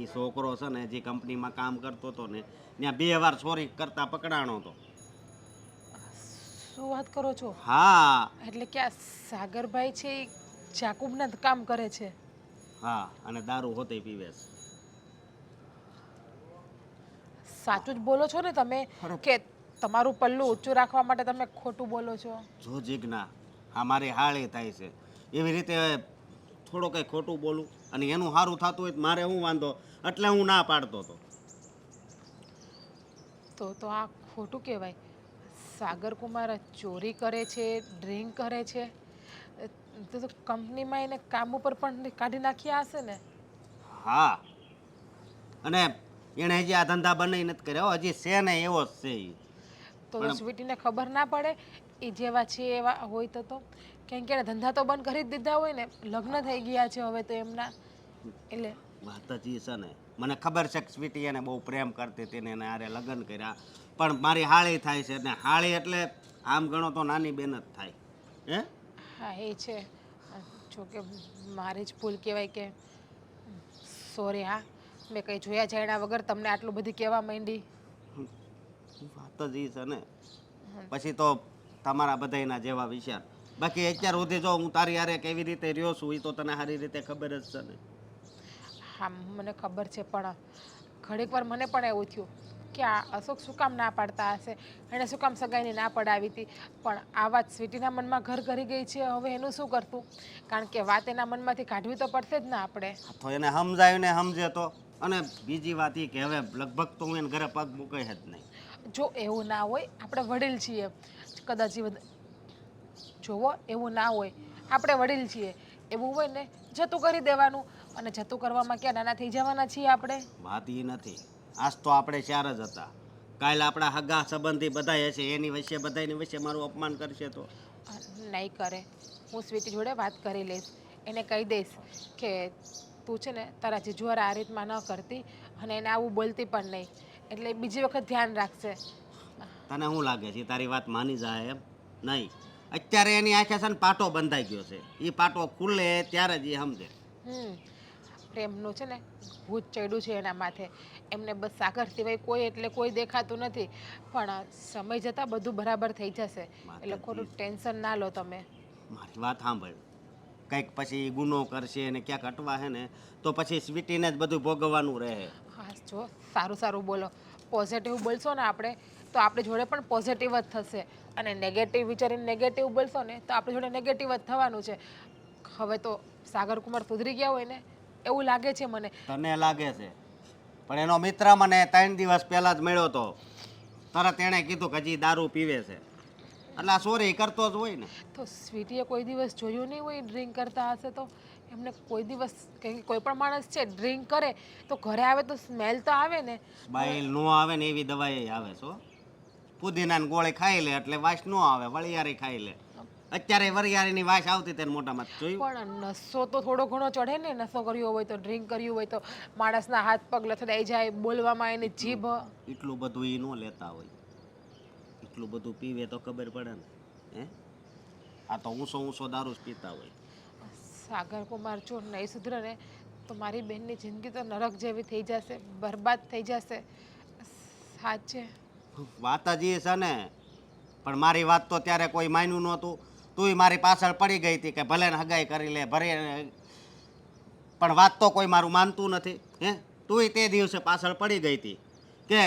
એ છોકરો છે ને જે કંપનીમાં કામ કરતો હતો ને ત્યાં 2 વાર ચોરી કરતા પકડાણો હતો. શું વાત કરો છો? હા એટલે કે આ સાગરભાઈ છે એ જાકુબના જ કામ કરે છે? હા, અને દારૂ હોતે પીવે છે. સાચું જ બોલો છો ને તમે કે તમારું પલ્લું ઊંચું રાખવા માટે તમે ખોટું બોલો છો? જો જીજ્ઞા, આ મારી હાળી થાય છે એવી રીતે થોડો કંઈ ખોટું બોલું અને એનું સારું થતું હોય તો મારે શું વાંધો? એટલે હું ના પાડતો હતો. તો આ ખોટું કહેવાય. સાગર કુમાર ચોરી કરે છે, ડ્રિંક કરે છે, તો કંપનીમાં એને કામ ઉપર પણ કાઢી નાખ્યા હશે ને? હા, અને એણે હજી આ ધંધા બનાવી નથી કર્યા, હજી છે ને એવો જ છે ઈ. તો સ્વીટીને ખબર ના પડે એ જેવા છે એવા હોય તો? કેમ કે એણે ધંધા તો બંધ કરી જ દીધા હોય ને, લગ્ન થઈ ગયા છે હવે તો એમના. એટલે વાત જ ઈ છે ને, મને ખબર છે કે સ્વીટી એને બહુ પ્રેમ કરતી હતી ને એને હારે લગ્ન કર્યા, પણ મારી હાળી થાય છે ને હાળી એટલે આમ ગણો તો નાની બેન જ થાય. હે? હા એ છે. જો કે મારી જ ભૂલ કહેવાય કે સોરી. હા, મેં કંઈ જોયા જાણ્યા વગર તમને આટલું બધી કહેવા માંડી. વાત જ ઈ છે ને, પછી તો તમારા બધાયના જેવા વિચાર. બાકી અત્યાર સુધી જો હું તારી હારે કેવી રીતે રહ્યો છું એ તો તને સારી રીતે ખબર જ છે ને. હા મને ખબર છે, પણ ઘડીક વાર મને પણ એવું થયું કે આ અશોક શું કામ ના પાડતા હશે, એણે શું કામ સગાઈની ના પડાવી હતી. પણ આ વાત સ્વીટીના મનમાં ઘર કરી ગઈ છે, હવે એનું શું કરતું? કારણ કે વાત એના મનમાંથી કાઢવી તો પડશે જ ને આપણે. તો એને સમજાવીને સમજે તો. અને બીજી વાત એ કે હવે લગભગ તો હું એને ઘરે પગ મૂકે જ નહીં. જો એવું ના હોય, આપણે વડીલ છીએ, કદાચ જોવો એવું ના હોય, આપણે વડીલ છીએ, એવું હોય ને જતું કરી દેવાનું. અને જતું કરવામાં ક્યાં નાના થઈ જવાના છીએ આપણે? વાત એ નથી, આજ તો આપણે 4 જ હતા, કાલે આપણા હગા સંબંધી બધા હશે, એની વચ્ચે બધાની વચ્ચે મારું અપમાન કરશે તો? નહીં કરે. હું સ્વીટી જોડે વાત કરી લઈશ, એને કહી દઈશ કે તું છે ને તારા જીજુવારા આ રીતમાં ન કરતી અને એને આવું બોલતી પણ નહીં, એટલે બીજી વખત ધ્યાન રાખશે. તને શું લાગે છે તારી વાત માની જાય એમ? નહીં, અત્યારે એની આંખે છે ને પાટો બંધાઈ ગયો છે. એ પાટો ખુલે ત્યારે જ એ સમજે. પ્રેમનું છે ને ભૂત ચડ્યું છે એના માથે. એમને બસ સાગર સિવાય કોઈ એટલે કોઈ દેખાતું નથી, પણ સમય જતાં બધું બરાબર થઈ જશે, એટલે ખોટું ટેન્શન ના લો તમે. મારી વાત સાંભળ, કંઈક પછી ગુનો કરશે ને ક્યાંક અટવા હે ને તો પછી સ્વીટીને જ બધું ભોગવવાનું રહે. હા જો, સારું સારું બોલો. પોઝિટિવ બોલશો ને આપણે તો આપણી જોડે પણ પોઝિટિવ જ થશે, અને નેગેટિવ વિચારીને નેગેટિવ બોલશો ને તો આપણી જોડે નેગેટિવ જ થવાનું છે. હવે તો સાગર કુમાર સુધરી ગયા હોય ને એવું લાગે છે મને. તને લાગે છે, પણ એનો મિત્ર મને 3 દિવસ પહેલા જ મળ્યો હતો. તરત એણે કીધું કે હજી દારૂ પીવે છે, એટલે આ સોરી કરતો જ હોય ને. તો સ્વીટીએ કોઈ દિવસ જોયું નહીં હોય ડ્રિંક કરતા હશે તો? એમને કોઈ દિવસ, કોઈ પણ માણસ છે ડ્રિંક કરે તો ઘરે આવે તો સ્મેલ તો આવે ને. સ્માઈલ નો આવે ને એવી દવાઈ આવે છો. પુદીનાની ગોળી ખાઈ લે એટલે વાસ નો આવે, વળિયારી ખાઈ લે. અત્યારે વરિયાળીની વાસ આવતી તેને મોટામાં જોયું. પણ નશો તો થોડો ઘણો ચડે ને, નશો કર્યો હોય તો, ડ્રિંક કર્યું હોય તો માણસના હાથ પગ લથડાઈ જાય, બોલવામાં એની જીભ. એટલું બધું એ ન લેતા હોય, એટલું બધું પીવે તો ખબર પડે ને. હે, આ તો ઊંસો દારૂ જ પીતા હોય. સાગર કુમાર જો નહીં સુધરે ને તો મારી બહેનની જિંદગી તો નરક જેવી થઈ જશે, બરબાદ થઈ જશે. સાચે વાત જ એ છે ને, પણ મારી વાત તો ત્યારે કોઈ માન્યું નહોતું. તુંય મારી પાછળ પડી ગઈ હતી કે ભલે ને હગાઈ કરી લે, પણ વાત તો કોઈ મારું માનતું નથી. હે, તુંય તે દિવસે પાછળ પડી ગઈ હતી કે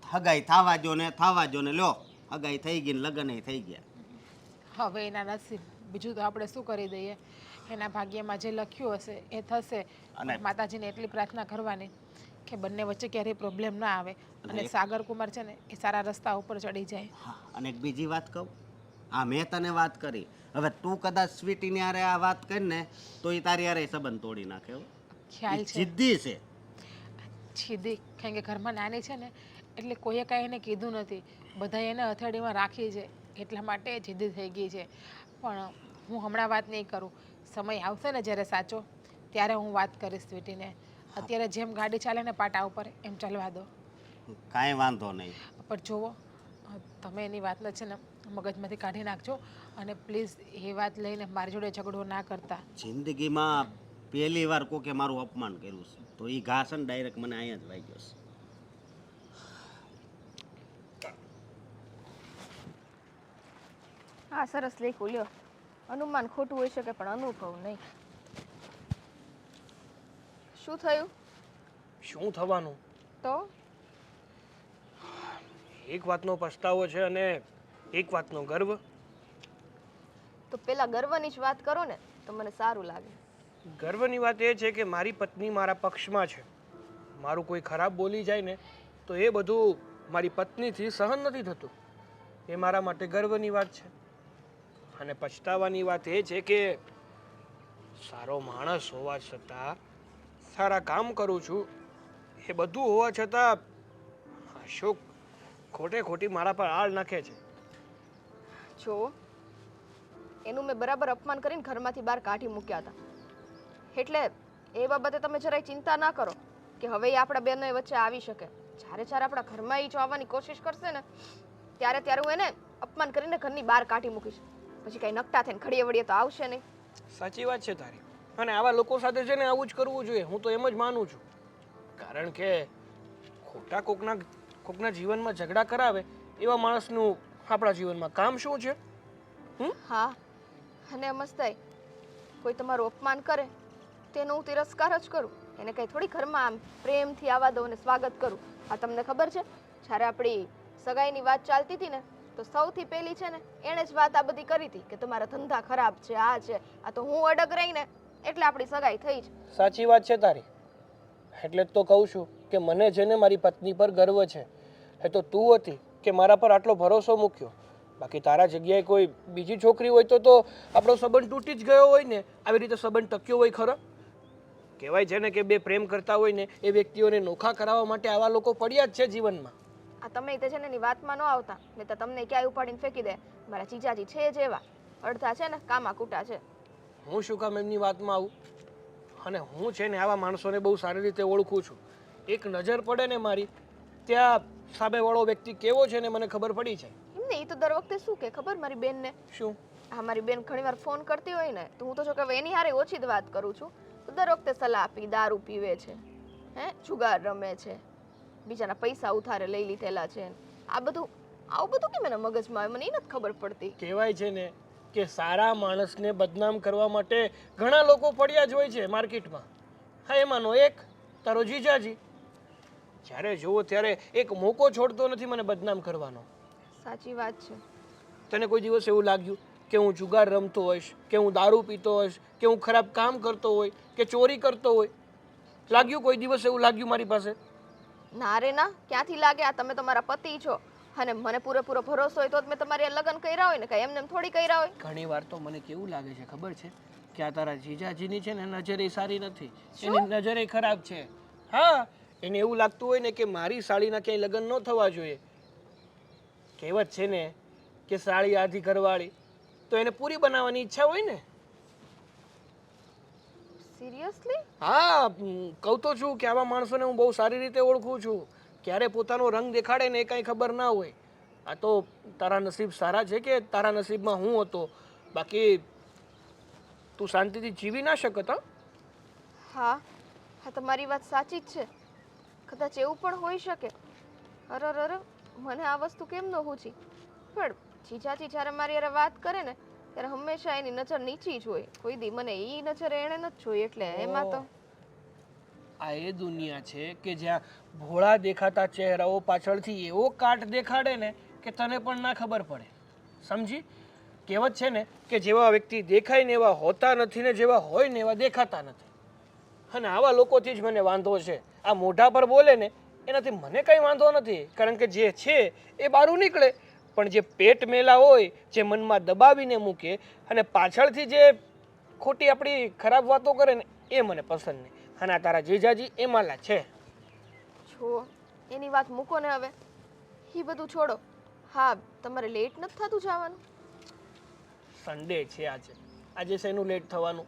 હગાઈ થવા જો ને લ્યો, હગાઈ થઈ ગઈ ને લગ્ન થઈ ગયા. હવે એના નસીબ, બીજું તો આપણે શું કરી દઈએ. એના ભાગ્યમાં જે લખ્યું હશે એ થશે. અને માતાજીને એટલી પ્રાર્થના કરવાની કે બંને વચ્ચે ક્યારેય પ્રોબ્લેમ ના આવે, અને સાગર કુમાર છે ને એ સારા રસ્તા ઉપર ચડી જાય. હા, અને એક બીજી વાત કહું, આ મેં તને વાત કરી, હવે તું કદાચ સ્વીટીની હારે આ વાત કરીને તો એ તારી હારે સંબંધ તોડી નાખે. ખ્યાલ છે, જિદ્દી છે. જીદી, કારણ કે ઘરમાં નાની છે ને એટલે કોઈએ કાંઈ એને કીધું નથી, બધા એને હથેળીમાં રાખી છે, એટલા માટે જીદી થઈ ગઈ છે. પણ હું હમણાં વાત નહીં કરું, સમય આવશે ને જ્યારે સાચો ત્યારે હું વાત કરીશ સ્વીટીને. અત્યારે જેમ ગાડી ચાલે ને પાટા ઉપર એમ ચાલવા દો. કાંઈ વાંધો નહીં. પણ જુઓ, તમે એની વાતને છે ને મગજમાંથી કાઢી નાખજો, અને પ્લીઝ એ વાત લઈને મારી જોડે ઝઘડો ના કરતા. જિંદગીમાં પહેલી વાર કોકે મારું અપમાન કર્યું છે, તો એ ઘા છે ને ડાયરેક્ટ મને અહીંયા જ વાગ્યો છે. હા, સરસ લખ્યું લ્યો. અનુમાન ખોટું હોઈ શકે પણ અનુભવ નહીં. શું થયું? શું થવાનું? તો એક વાતનો પસ્તાવો છે અને એક વાતનો ગર્વ. તો પેલા ગર્વની જ વાત કરો ને તો મને સારું લાગે. ગર્વની વાત એ છે કે મારી પત્ની મારા પક્ષમાં છે. મારું કોઈ ખરાબ બોલી જાય ને તો એ બધું મારી પત્નીથી સહન નથી થતું. એ મારા માટે ગર્વની વાત છે. અને પછતાવાની વાત એ છે કે સારો માણસ હોવા છતાં, સારા કામ કરું છું, એ બધું હોવા છતાં અશોક ખોટી મારા પર આળ નાખે છે. જો એનું મેં બરાબર અપમાન કરીને ઘરમાંથી બહાર કાઢી મૂક્યા હતા, એટલે એ બાબતે તમે જરાય ચિંતા ના કરો કે હવે એ આપણા બેનો વચ્ચે આવી શકે. જ્યારે આપણા ઘરમાં એ જો આવવાની કોશિશ કરશે ને ત્યારે હું એને અપમાન કરીને ઘરની બહાર કાઢી મૂકીશ. પછી કઈ નકટા થઈને ખડીએ વળીએ તો આવશે નહીં. સાચી વાત છે તારી. અને આવા લોકો સાથે છે ને આવું જ કરવું જોઈએ, હું તો એમ જ માનું છું. કારણ કે ખોટા કોકના જીવનમાં ઝઘડા કરાવે એવા માણસનું આપણા જીવનમાં કામ શું છે? હા, અને મસ્તાઈ કોઈ તમારું અપમાન કરે તેનો હું તિરસ્કાર જ કરું. એને કંઈ થોડી ઘરમાં આમ પ્રેમથી આવવા દઉં અને સ્વાગત કરું. આ તમને ખબર છે, જ્યારે આપણી સગાઈની વાત ચાલતી હતી ને તો સૌથી પહેલી છે ને એણે જ વાત આ બધી કરી હતી કે તમારા ધંધા ખરાબ છે, આ છે. આ તો હું અડગ રહીને એટલે આપણી સગાઈ થઈ જ. સાચી વાત છે તારી. એટલે જ તો કહું છું કે મને છે ને મારી પત્ની પર ગર્વ છે. એ તો તું હતી કે મારા પર આટલો ભરોસો મૂક્યો. બાકી તારા જગ્યાએ કોઈ બીજી છોકરી હોય તો આપણો સંબંધ તૂટી જ ગયો હોય ને. આવી રીતે સંબંધ ટક્યો હોય ખરો? કહેવાય છે ને કે બે પ્રેમ કરતા હોય ને એ વ્યક્તિઓને નોખા કરાવવા માટે આવા લોકો પડ્યા જ છે જીવનમાં. આ તમે તે છે ને એની વાતમાં ન આવતા, મેં તો તમને ક્યાંય ઉપાડીને ફેંકી દે. મારા જીજાજી છે જ એવા, અડધા છે ને કામા કૂટા છે. હું શું કામ એમની વાતમાં આવું? અને હું છે ને આવા માણસોને બહુ સારી રીતે ઓળખું છું. એક નજર પડે ને મારી ત્યાં સામેવાળો વ્યક્તિ કેવો છે ને મને ખબર પડી જાય. એમને એ તો દર વખતે શું કે ખબર મારી બેનને શું? હા મારી બેન ઘણીવાર ફોન કરતી હોય ને તો હું તો જો કે હવે એની હારે ઓછી જ વાત કરું છું તો દર વખતે સલાહ આપી દારૂ પીવે છે, જુગાર રમે છે, બીજાના પૈસા ઉધારે લઈ લીધેલા છે, આવું બધું કેમ એના મગજમાં આવે મને એ નથી ખબર પડતી. કહેવાય છે ને કે સારા માણસને બદનામ કરવા માટે ઘણા લોકો પડ્યા જ હોય છે માર્કેટમાં. હા, એમાંનો એક તારો જીજાજી. જ્યારે જુઓ ત્યારે એક મોકો છોડતો નથી મને બદનામ કરવાનો. સાચી વાત છે. તને કોઈ દિવસ એવું લાગ્યું કે હું જુગાર રમતો હોઈશ, કે હું દારૂ પીતો હોઈશ, કે હું ખરાબ કામ કરતો હોય, કે ચોરી કરતો હોય? લાગ્યું કોઈ દિવસ એવું લાગ્યું મારી પાસે? ના રે ના, ક્યાંથી લાગે? આ તમે તમારા પતિ છો અને મને પૂરેપૂરો ભરોસો હોય તો જ મેં તમારી લગ્ન કર્યા હોય ને, કઈ એમને થોડી કર્યા હોય. ઘણી વાર તો મને કેવું લાગે છે ખબર છે કે આ તારા જીજાજીની છે ને નજરે સારી નથી, એની નજરે ખરાબ છે. હા, એને એવું લાગતું હોય ને કે મારી સાળીના ક્યાંય લગ્ન ન થવા જોઈએ. કહેવત છે ને કે સાળી આધી ઘરવાળી, તો એને પૂરી બનાવવાની ઈચ્છા હોય ને. સિરિયસલી? હા, કહું તો છું કે આવા માણસોને હું બહુ સારી રીતે ઓળખું છું. ક્યારે પોતાનો રંગ દેખાડે ને એ કાંઈ ખબર ના હોય. આ તો તારા નસીબ સારા છે કે તારા નસીબમાં હું હતો, બાકી તું શાંતિથી જીવી ના શકત. હા હા, તમારી વાત સાચી જ છે. કદાચ એવું પણ હોઈ શકે. અરે મને આ વસ્તુ કેમ ન પૂછી? પણ જીજાજી જ્યારે મારી હારે વાત કરે ને ત્યારે હંમેશા એની નજર નીચી જ હોય. કોઈ દી મને એ નજરે એણે નથી જોઈ એટલે એમાં તો આ એ દુનિયા છે કે જ્યાં ભોળા દેખાતા ચહેરાઓ પાછળથી એવો કાટ દેખાડે ને કે તને પણ ના ખબર પડે. સમજી? કહેવત છે ને કે જેવા વ્યક્તિ દેખાય ને એવા હોતા નથી ને જેવા હોય ને એવા દેખાતા નથી. અને આવા લોકોથી જ મને વાંધો છે. આ મોઢા પર બોલે ને એનાથી મને કંઈ વાંધો નથી, કારણ કે જે છે એ બહાર નીકળે. પણ જે પેટ મેલા હોય, જે મનમાં દબાવીને મૂકે અને પાછળથી જે ખોટી આપણી ખરાબ વાતો કરે ને એ મને પસંદ નહીં. અને આ તારા જીજાજી એમાંલા છે. છો એની વાત મૂકો ને હવે, એ બધું છોડો. હા, તમારે લેટ નથી થતું જવાનું? સન્ડે છે આજે. આજે શેનું લેટ થવાનું?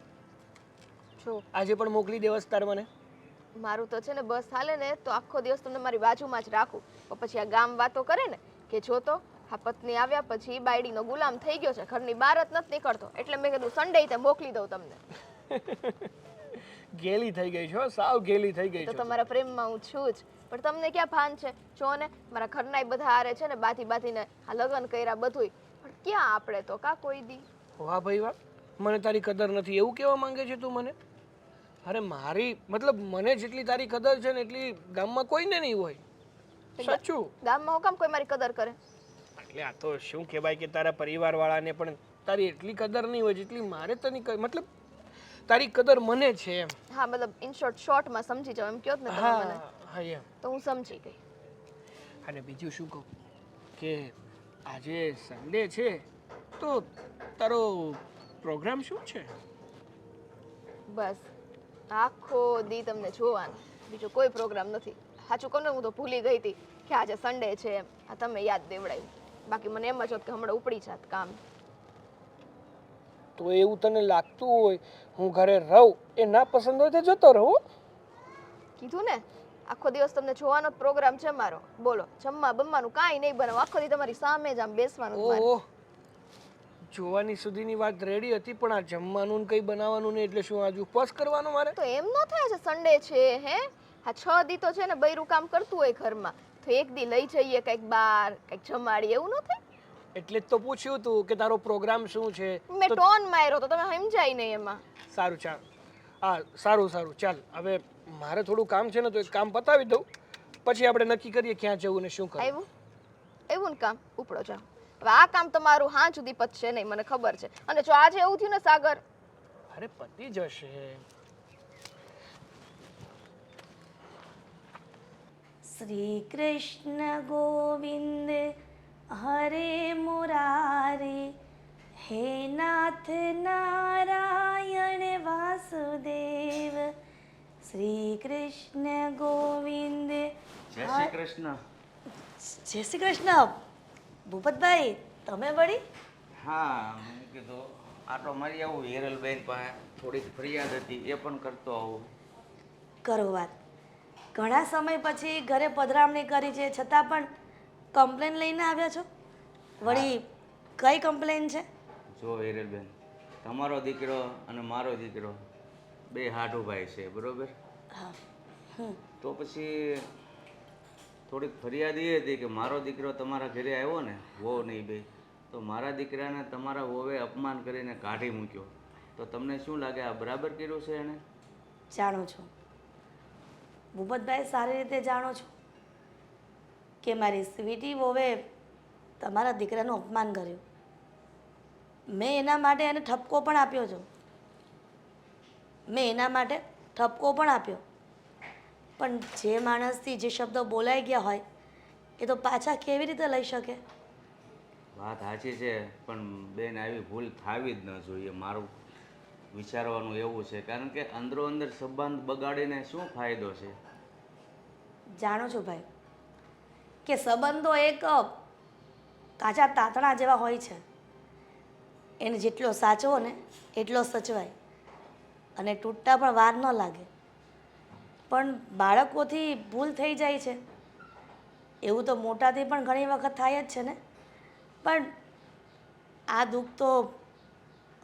જો આજે પણ મોકલી દેવસ તાર મને. મારું તો છે ને બસ હાલે ને તો આખો દિવસ તમને મારી બાજુમાં જ રાખું. પણ પછી આ ગામ વાતો કરે ને કે જો તો આ પત્ની આવ્યા પછી બાયડીનો ગુલામ થઈ ગયો છે, ઘરની બહાર જ નથી નીકળતો, એટલે મેં કીધું સન્ડે તે મોકલી દઉં તમને. ગેલી થઈ ગઈ છો, સાવ ગેલી થઈ ગઈ તો છો. તમારા પ્રેમમાં હું છું જ, પણ તમને ક્યાં ભાન છે? જો ને મારા ઘરના બધા હારે છે ને બાંધીને આ લગ્ન કર્યા બધુંય, પણ ક્યાં આપણે તો કા કોઈ દી. વાહ ભાઈ વાહ, મને તારી કદર નથી એવું કહેવા માંગે છે તું મને? અરે મારી મતલબ મને જેટલી તારી કદર છે ને એટલી ગામમાં કોઈને નહીં હોય. સાચું. ગામમાં હું કામ કોઈ મારી કદર કરે? એટલે આ તો શું કહેવાય કે તારા પરિવારવાળાને પણ તારી એટલી કદર નહીં હોય જેટલી મારે તની મતલબ તારી કદર મને છે એમ. હા, મતલબ ઇન શોર્ટમાં સમજી જાવ એમ કહો ને તમે મને. હા એમ. તો હું સમજી ગઈ. અને બીજું શું કહું કે આજે સન્ડે છે તો તારો પ્રોગ્રામ શું છે? બસ આખો દી તમને જોવાનું, બીજો કોઈ પ્રોગ્રામ નથી. સાચું કહું ને હું તો ભૂલી ગઈ હતી કે આજે સન્ડે છે એમ. આ તમે યાદ દેવડાવ્યું, બાકી મને એમ જ હોત કે હમણાં ઉપડી જાત કામ. તો એવું તને લાગતું હોય હું ઘરે રહું, એ ના પસંદ હોય તો જતો રહું. કીધું ને આખો દિવસ તમને જોવાનો જ પ્રોગ્રામ છે મારો. બોલો, જમવા બમવાનું કાંઈ નહીં બનાવો, આખો દી તમારી સામે જ આમ બેસવાનું જ મારે. ઓહ, જોવાની સુધીની વાત રેડી હતી, પણ આ જમવાનું કંઈ બનાવવાનું નહીં એટલે શું આજ ઉપવાસ કરવાનો મારે? તો એમ ન થાય છે સન્ડે છે હે? આ 6 દી તો છે ને બૈરું કામ કરતું હોય ઘરમાં, તો એક દી લઈ જઈએ કંઈક બહાર, કંઈક જમાડીએ, એવું ન થાય? એટલે જ તો પૂછ્યું તું કે તારો પ્રોગ્રામ શું છે. મેં ટોન માર્યો તો તમે સમજાય નહીં એમાં. સારું ચાલ. હા સારું ચાલ. હવે મારે થોડું કામ છે ને તો એક કામ પતાવી દઉં, પછી આપણે નક્કી કરીએ ક્યાં જવું ને શું કરવું. એવું ને કામ ઉપડો જાઓ. હવે આ કામ તમારું હાં સુધી પતશે નહીં મને ખબર છે. અને જો આજે એવું થયું ને સાગર, અરે પતી જશે. શ્રી કૃષ્ણ ગોવિંદ હરે મુરારે, હે નાથ નારાયણ વાસુદેવ, શ્રી કૃષ્ણ ગોવિંદ. જય શ્રી કૃષ્ણ. જય શ્રી કૃષ્ણ. ભૂપતભાઈ તમે વળી? હા, મેં કીધું આટો મારી આવું હિરલબેન પાસે થોડીક ફરિયાદ હતી એ પણ કરતો આવું. કરો વાત. ઘણા સમય પછી ઘરે પધરામણી કરી છે છતાં પણ કમ્પ્લેન લઈને આવ્યા છો? વળી કઈ કમ્પ્લેન છે? જો હિરલબેન, તમારો દીકરો અને મારો દીકરો બે હાડુભાઈ છે, બરોબર? હા. હમ. તો પછી થોડીક ફરિયાદ એ હતી કે મારો દીકરો તમારા ઘરે આવ્યો ને, વહુ નહીં બે, તો મારા દીકરાને તમારા વહુએ અપમાન કરીને કાઢી મૂક્યો. તો તમને શું લાગે, આ બરાબર કર્યું છે એને? જાણું છું ભૂપતભાઈ, સારી રીતે જાણો છો કે મારી સ્વીટી વોવે તમારા દીકરાનું અપમાન કર્યું. મેં એના માટે એને ઠપકો પણ આપ્યો છો. મેં એના માટે ઠપકો પણ આપ્યો. પણ જે માણસથી જે શબ્દો બોલાઈ ગયા હોય એ તો પાછા કેવી રીતે લઈ શકે? વાત સાચી છે, પણ બેન આવી ભૂલ થવી જ ન જોઈએ. મારું વિચારવાનું એવું છે, કારણ કે અંદરો અંદર સંબંધ બગાડીને શું ફાયદો છે? જાણો છો ભાઈ કે સંબંધો એક કાચા તાતણા જેવા હોય છે. એને જેટલો સાચવો ને એટલો સચવાય અને તૂટતા પણ વાર ન લાગે. પણ બાળકોથી ભૂલ થઈ જાય છે, એવું તો મોટાથી પણ ઘણી વખત થાય જ છે ને. પણ આ દુઃખ તો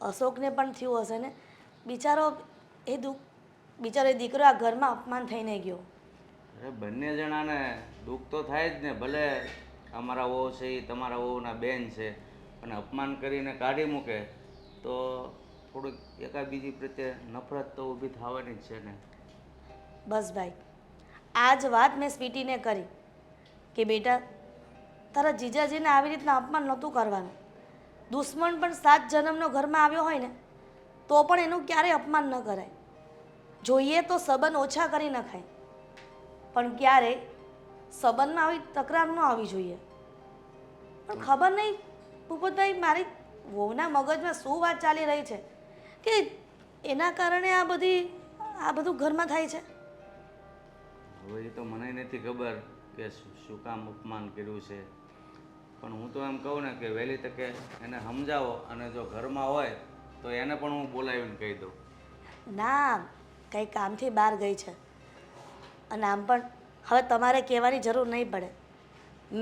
અશોકને પણ થયું હશે ને. બિચારો એ દીકરો આ ઘરમાં અપમાન થઈને ગયો. અરે બંને જણાને દુઃખ તો થાય જ ને. ભલે અમારા વહુ છે એ તમારા વહુના બેન છે, અને અપમાન કરીને કાઢી મૂકે તો થોડુંક એકાબીજી પ્રત્યે નફરત તો ઊભી થવાની જ છે ને. બસ ભાઈ, આ જ વાત મેં સ્વીટીને કરી કે બેટા, તારા જીજાજીને આવી રીતના અપમાન નહોતું કરવાનું. દુશ્મન પણ 7 જન્મનો ઘરમાં આવ્યો હોય ને તો પણ એનું ક્યારેય અપમાન ન કરાય. જોઈએ તો સંબંધ ઓછા કરી નખાય, પણ ક્યારેય સંબંધમાં આવી તકરાર ન આવી જોઈએ. પણ ખબર નહીં ભૂપતભાઈ, મારી વહુના મગજમાં શું વાત ચાલી રહી છે કે એના કારણે આ બધું ઘરમાં થાય છે. હવે એ તો મને નથી ખબર કે શું કામ અપમાન કર્યું છે, પણ હું તો એમ કહું ને કે વહેલી તકે એને સમજાવો, અને જો ઘરમાં હોય તો એને પણ હું બોલાવીને કહી દઉં. ના, કંઈ કામથી બહાર ગઈ છે અને આમ પણ હવે તમારે કહેવાની જરૂર નહીં પડે.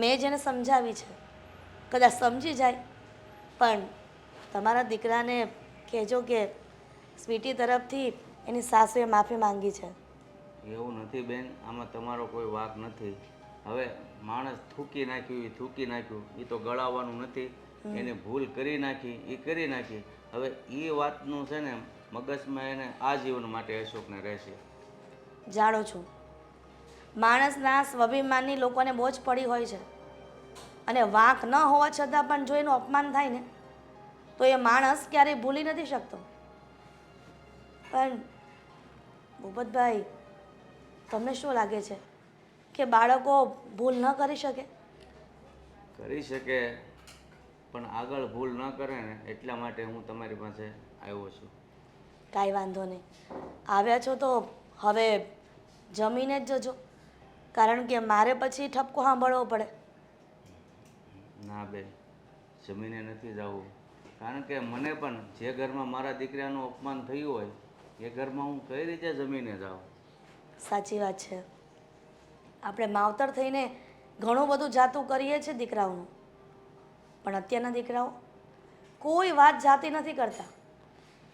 મેં જેને સમજાવી છે, કદાચ સમજી જાય. પણ તમારા દીકરાને કહેજો કે સ્વીટી તરફથી એની સાસુએ માફી માંગી છે. એવું નથી બેન, આમાં તમારો કોઈ વાંક નથી. હવે માણસ થૂકી નાખ્યું એ તો ગળાવવાનું નથી. એને ભૂલ કરી નાખી, એ કરી નાખી. હવે એ વાતનું છે ને મગજમાં એને આજીવન માટે અશોકને રહેશે. જાણું છું માણસના સ્વાભિમાની લોકોને બહુ જ પડી હોય છે, અને વાંક ન હોવા છતાં પણ જો એનું અપમાન થાય ને તો એ માણસ ક્યારેય ભૂલી નથી શકતો. પણ ભૂપતભાઈ, તમને શું લાગે છે કે બાળકો ભૂલ ન કરી શકે? કરી શકે, પણ આગળ ભૂલ ન કરે ને એટલા માટે હું તમારી પાસે આવ્યો છું. કાંઈ વાંધો નહીં, આવ્યા છો તો હવે જમીને જ જજો, કારણ કે મારે પછી ઠપકો સાંભળવો પડે. ના બેન, જમીને નથી જવું, કારણ કે મને પણ જે ઘરમાં મારા દીકરાનું અપમાન થયું હોય એ ઘરમાં હું કઈ રીતે જમીને જાઉં? સાચી વાત છે. આપણે માવતર થઈને ઘણું બધું જાતું કરીએ છીએ દીકરાઓનું, પણ અત્યારના દીકરાઓ કોઈ વાત જાતી નથી કરતા.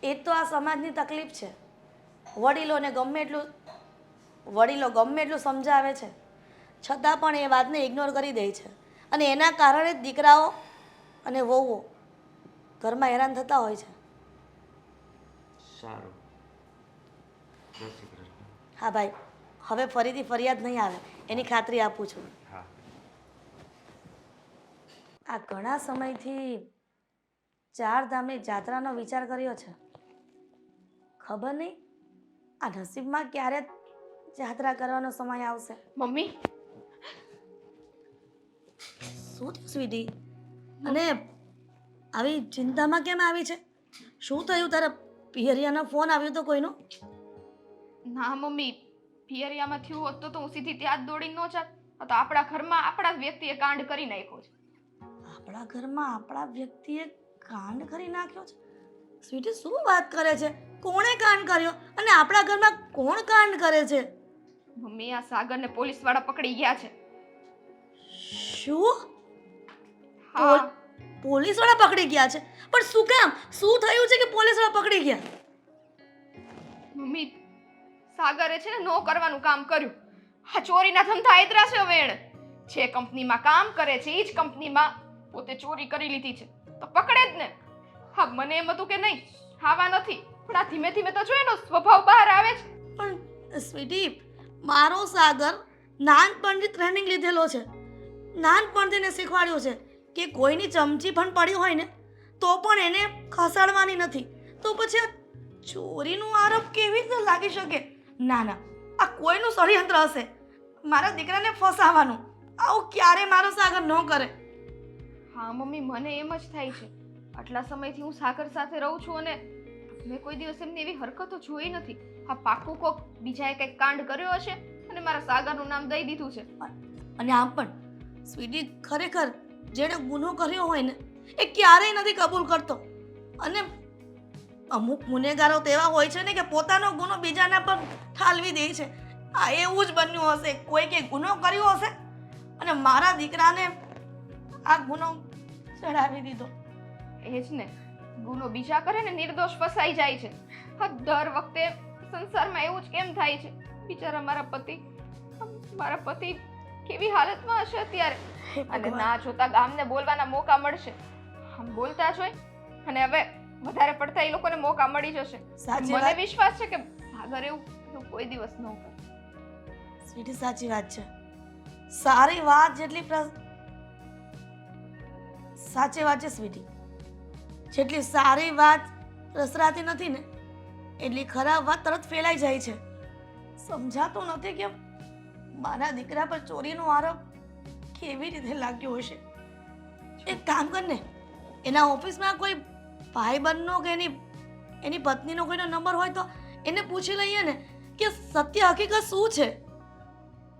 એ તો આ સમાજની તકલીફ છે. વડીલો ગમે એટલું સમજાવે છે છતાં પણ એ વાતને ઇગ્નોર કરી દે છે, અને એના કારણે જ દીકરાઓ અને વહુઓ ઘરમાં હેરાન થતા હોય છે. સારું, જય શ્રી કૃષ્ણ. હા ભાઈ, હવે ફરીથી ફરિયાદ નહીં આવે એની ખાતરી આપું છું. હા. આ ઘણા સમયથી 4 ધામની જાત્રાનો વિચાર કર્યો છે. ખબર નહીં આ નસીબમાં ક્યારે જાત્રા કરવાનો સમય આવશે. મમ્મી, શું થયું સ્વીટી? અને આવી ચિંતામાં કેમ આવી છે? શું થયું? તારા પિયરિયાનો ફોન આવ્યો તો કોઈનો? ના મમ્મી, પિયરિયામાં થયું હોત તો હું સીધી ત્યાં જ દોડીને ન જાત. તો આપણા ઘરમાં આપણા જ વ્યક્તિએ કાંડ કરી નાખ્યો છે. આપણા ઘરમાં આપણા વ્યક્તિએ કાંડ કરી નાખ્યો છે? સ્વીટી, શું વાત કરે છે? કોણે કાંડ કર્યો? અને આપણા ઘરમાં કોણ કાંડ કરે છે? મમ્મી આ સાગરને પોલીસવાળા પકડી ગયા છે. શું? હા પોલીસવાળા પકડી ગયા છે? પણ શું કામ? શું થયું છે કે પોલીસવાળા પકડી ગયા? મમ્મી સાગરે છે ને નો કરવાનું કામ કર્યું. આ ચોરીના ધંધા આયતરા છે હવે એણે. જે કંપનીમાં કામ કરે છે એ જ કંપનીમાં પોતે ચોરી કરી લીધી છે તો પકડે જ ને. હા મને એમ હતું કે નહીં આવા નથી, પણ આ ધીમે ધીમે તો જો એનો સ્વભાવ બહાર આવે છે. પણ સ્વીટી, મારો સાગર નાનપણથી ટ્રેનિંગ લીધેલો છે. નાનપણથી એને શીખવાડ્યું છે કે કોઈની ચમચી પણ પડી હોય ને તો પણ એને ખસાડવાની નથી. તો પછી આ ચોરીનો આરોપ કેવી રીતે લાગી શકે? ના ના, આ કોઈનું ષડયંત્ર હશે મારા દીકરાને ફસાવાનું. આવું ક્યારે મારો સાગર ન કરે. હા મમ્મી મને એમ જ થાય છે. આટલા સમયથી હું સાગર સાથે રહું છું અને મેં કોઈ દિવસ એમની એવી હરકતો જોઈ નથી. હા પાક્કું કોક બીજાએ કંઈક કાંડ કર્યો હશે અને મારા સાગરનું નામ દઈ દીધું છે. અને આમ પણ સ્વીટી, ખરેખર જેણે ગુનો કર્યો હોય ને એ ક્યારેય નથી કબૂલ કરતો. અને અમુક ગુનેગારો તો એવા હોય છે ને કે પોતાનો ગુનો બીજાના પર ઠાલવી દે છે. આ એવું જ બન્યું હશે. કોઈકે ગુનો કર્યો હશે અને મારા દીકરાને આ ગુનો ચડાવી દીધો. એ જ ને, ગુનો બીજા કરે ને નિર્દોષ ફસાઈ જાય છે. હા દર વખતે સંસારમાં એવું જ કેમ થાય છે? બિચારા મારા પતિ કેવી હાલતમાં હશે અત્યારે. અને ના જોતા ગામને બોલવાના મોકા મળશે. આમ બોલતા જ હોય અને હવે વધારે પડતા એ લોકોને મોકા મળી જશે. સાચી મને વાત. વિશ્વાસ છે કે સાગર એવું કોઈ દિવસ ન કરે. સ્વીટી, સાચી વાત છે. સારી વાત જેટલી સાચી વાત છે સ્વીટી. જેટલી સારી વાત પ્રસરાતી નથી ને એટલી ખરાબ વાત તરત ફેલાઈ જાય છે. સમજાતું નથી કે મારા દીકરા પર ચોરીનો આરોપ કેવી રીતે લાગ્યો હશે. એક કામ કર ને, એના ઓફિસમાં કોઈ ભાઈબંધનો કે એની પત્નીનો કોઈનો નંબર હોય તો એને પૂછી લઈએ ને કે સત્ય હકીકત શું છે.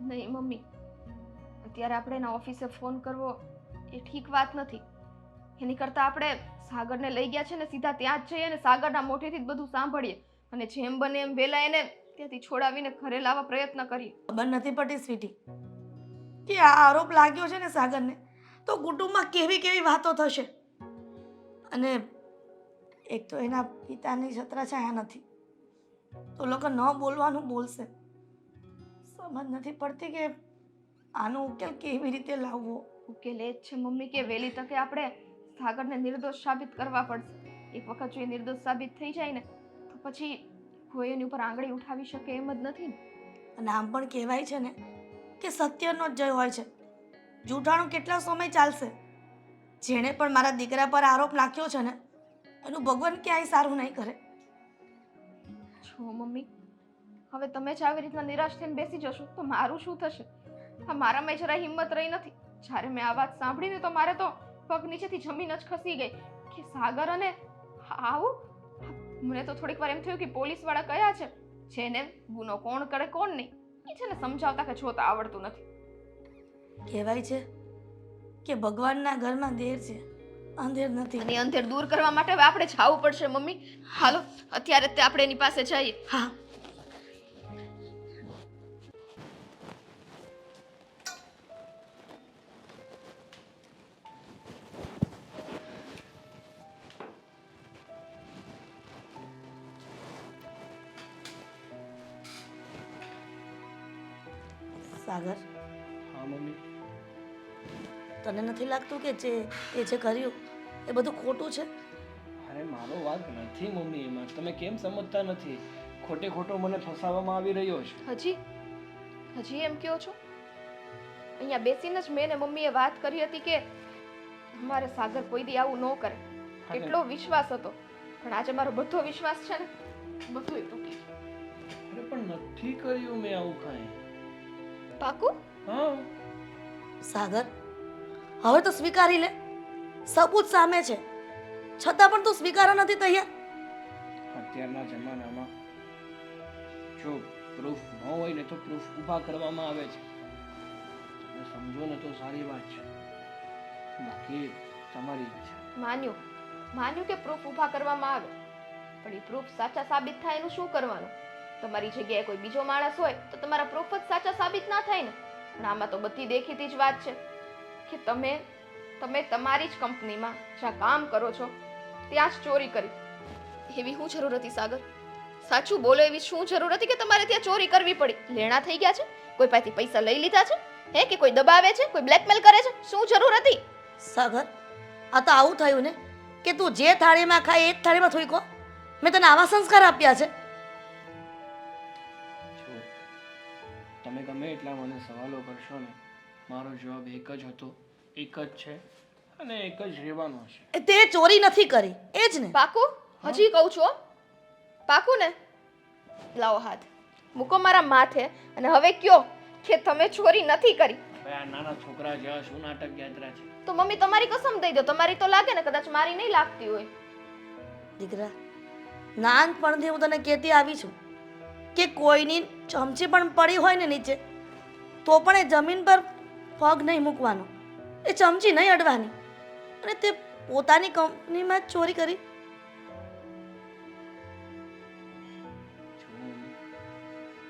નહીં મમ્મી, અત્યારે આપણે એના ઓફિસે ફોન કરવો એ ઠીક વાત નથી. એની કરતાં આપણે સાગરને લઈ ગયા છે ને સીધા ત્યાં જ જઈએ અને સાગરના મોઢેથી જ બધું સાંભળીએ અને જેમ બને એમ વહેલા એને ત્યાંથી છોડાવીને ઘરે લાવવા પ્રયત્ન કરીએ. ખબર નથી પડતી સ્વીટી કે આ આરોપ લાગ્યો છે ને સાગરને તો કુટુંબમાં કેવી કેવી વાતો થશે. અને એક તો એના પિતાની છત્રછાયા નથી તો લોકો ન બોલવાનું બોલશે. સમજ નથી પડતી કે આનો ઉકેલ કેવી રીતે લાવવો. ઉકેલ એ જ છે મમ્મી કે વહેલી તકે આપણે સાગરને નિર્દોષ સાબિત કરવા પડશે. એક વખત જો એ નિર્દોષ સાબિત થઈ જાય ને તો પછી કોઈ એની ઉપર આંગળી ઉઠાવી શકે એમ જ નથી ને. અને આમ પણ કહેવાય છે ને કે સત્યનો જ જય હોય છે. જૂઠાણું કેટલા સમય ચાલશે? જેણે પણ મારા દીકરા પર આરોપ નાખ્યો છે ને એનું ભગવાન ક્યાંય સારું નહીં કરે. જો મમ્મી, હવે તમે જ આવી રીતના નિરાશ થઈને બેસી જશો તો મારું શું થશે? હા મારામાં જરા હિંમત રહી નથી. જ્યારે મેં આ વાત સાંભળીને તો મારે તો પગ નીચેથી જમીન જ ખસી ગઈ કે સાગર અને આવું. મને તો થોડીક વાર એમ થયું કે પોલીસવાળા કયા છે જેને ગુનો કોણ કરે કોણ નહીં એ છે ને સમજાવતા કે જોતા આવડતું નથી. કહેવાય છે કે ભગવાનના ઘરમાં દેર છે, અંધેર નથી. અને અંધેર દૂર કરવા માટે હવે આપણે જવું પડશે મમ્મી. હાલો અત્યારે જ તે આપણે એની પાસે જઈએ. હા. સાગર, હા મમ્મી. તને નથી લાગતું કે જે કર્યું એ બધું ખોટું છે? અરે મારો વાંક નથી મમ્મી એમાં. તમે કેમ સમજતા નથી? ખોટે ખોટો મને ફસાવવામાં આવી રહ્યો છે. હજી એમ કહો છો? અહીંયા બેસીને જ મેં ને મમ્મીએ વાત કરી હતી કે અમારે સાગર કોઈ દી આવું ન કરે. કેટલો વિશ્વાસ હતો, પણ આજે મારો બધો વિશ્વાસ છે ને બધું તૂટી ગયું. અરે પણ નથી કર્યું મેં આવું કાંઈ. પાકું? હા. સાગર, હવે તો સ્વીકારી લે. સબૂત સામે છે છતાં પણ તું સ્વીકારવા નથી તૈયાર. અત્યારના જમાનામાં જો પ્રૂફ ન હોય ને તો પ્રૂફ ઊભા કરવામાં આવે છે. તમે સમજો ને તો સારી વાત છે, બાકી તમારી ઈચ્છા. માન્યું કે પ્રૂફ ઊભા કરવામાં આવે, પણ એ પ્રૂફ સાચા સાબિત થાય એનું શું કરવાનું? તમારી જગ્યાએ કોઈ બીજો માણસ હોય તો તમારા પ્રૂફ જ સાચા સાબિત ના થાય ને. પણ આમાં તો બધી દેખીતી જ વાત છે કે તમે તમારી જ કંપનીમાં જ્યાં કામ કરો છો ત્યાં જ ચોરી કરી. એવી શું જરૂર હતી સાગર? સાચું બોલો, એવી શું જરૂર હતી કે તમારે ત્યાં ચોરી કરવી પડી? લેણા થઈ ગયા છે? કોઈ પાસેથી પૈસા લઈ લીધા છે? હે કે કોઈ દબાવે છે, કોઈ બ્લેકમેલ કરે છે? શું જરૂર હતી? સાગર, આ તો આવું થયું ને કે તું જે થાળીમાં ખાય એ જ થાળીમાં થોઈકો. મેં તને આવા સંસ્કાર આપ્યા છે. જો તમે ગમે એટલા મને સવાલો કરશો ને, મારો જવાબ એક જ હતો, એક જ છે અને એક જ રહેવાનો છે. તે ચોરી નથી કરી, એ જ ને? પાકું? હજી કહું છું હો. પાકું ને? લાવો હાથ મૂકો મારા માથે અને હવે કયો કે તમે ચોરી નથી કરી. ભાઈ આ નાના છોકરા જેવા શું નાટક યાત્રા છે? તો મમ્મી તમારી કસમ દઈ દો, તમારી તો લાગે ને, કદાચ મારી નહીં લાગતી હોય. દીકરા, નાનપણથી હું તને કહેતી આવી છું કે કોઈની ચમચી પણ પડી હોય ને નીચે તો પણ એ જમીન પર પગ નહીં મૂકવાનો, એ ચમચી નહીં અડવાની. અને તે પોતાની કંપનીમાં જ ચોરી કરી.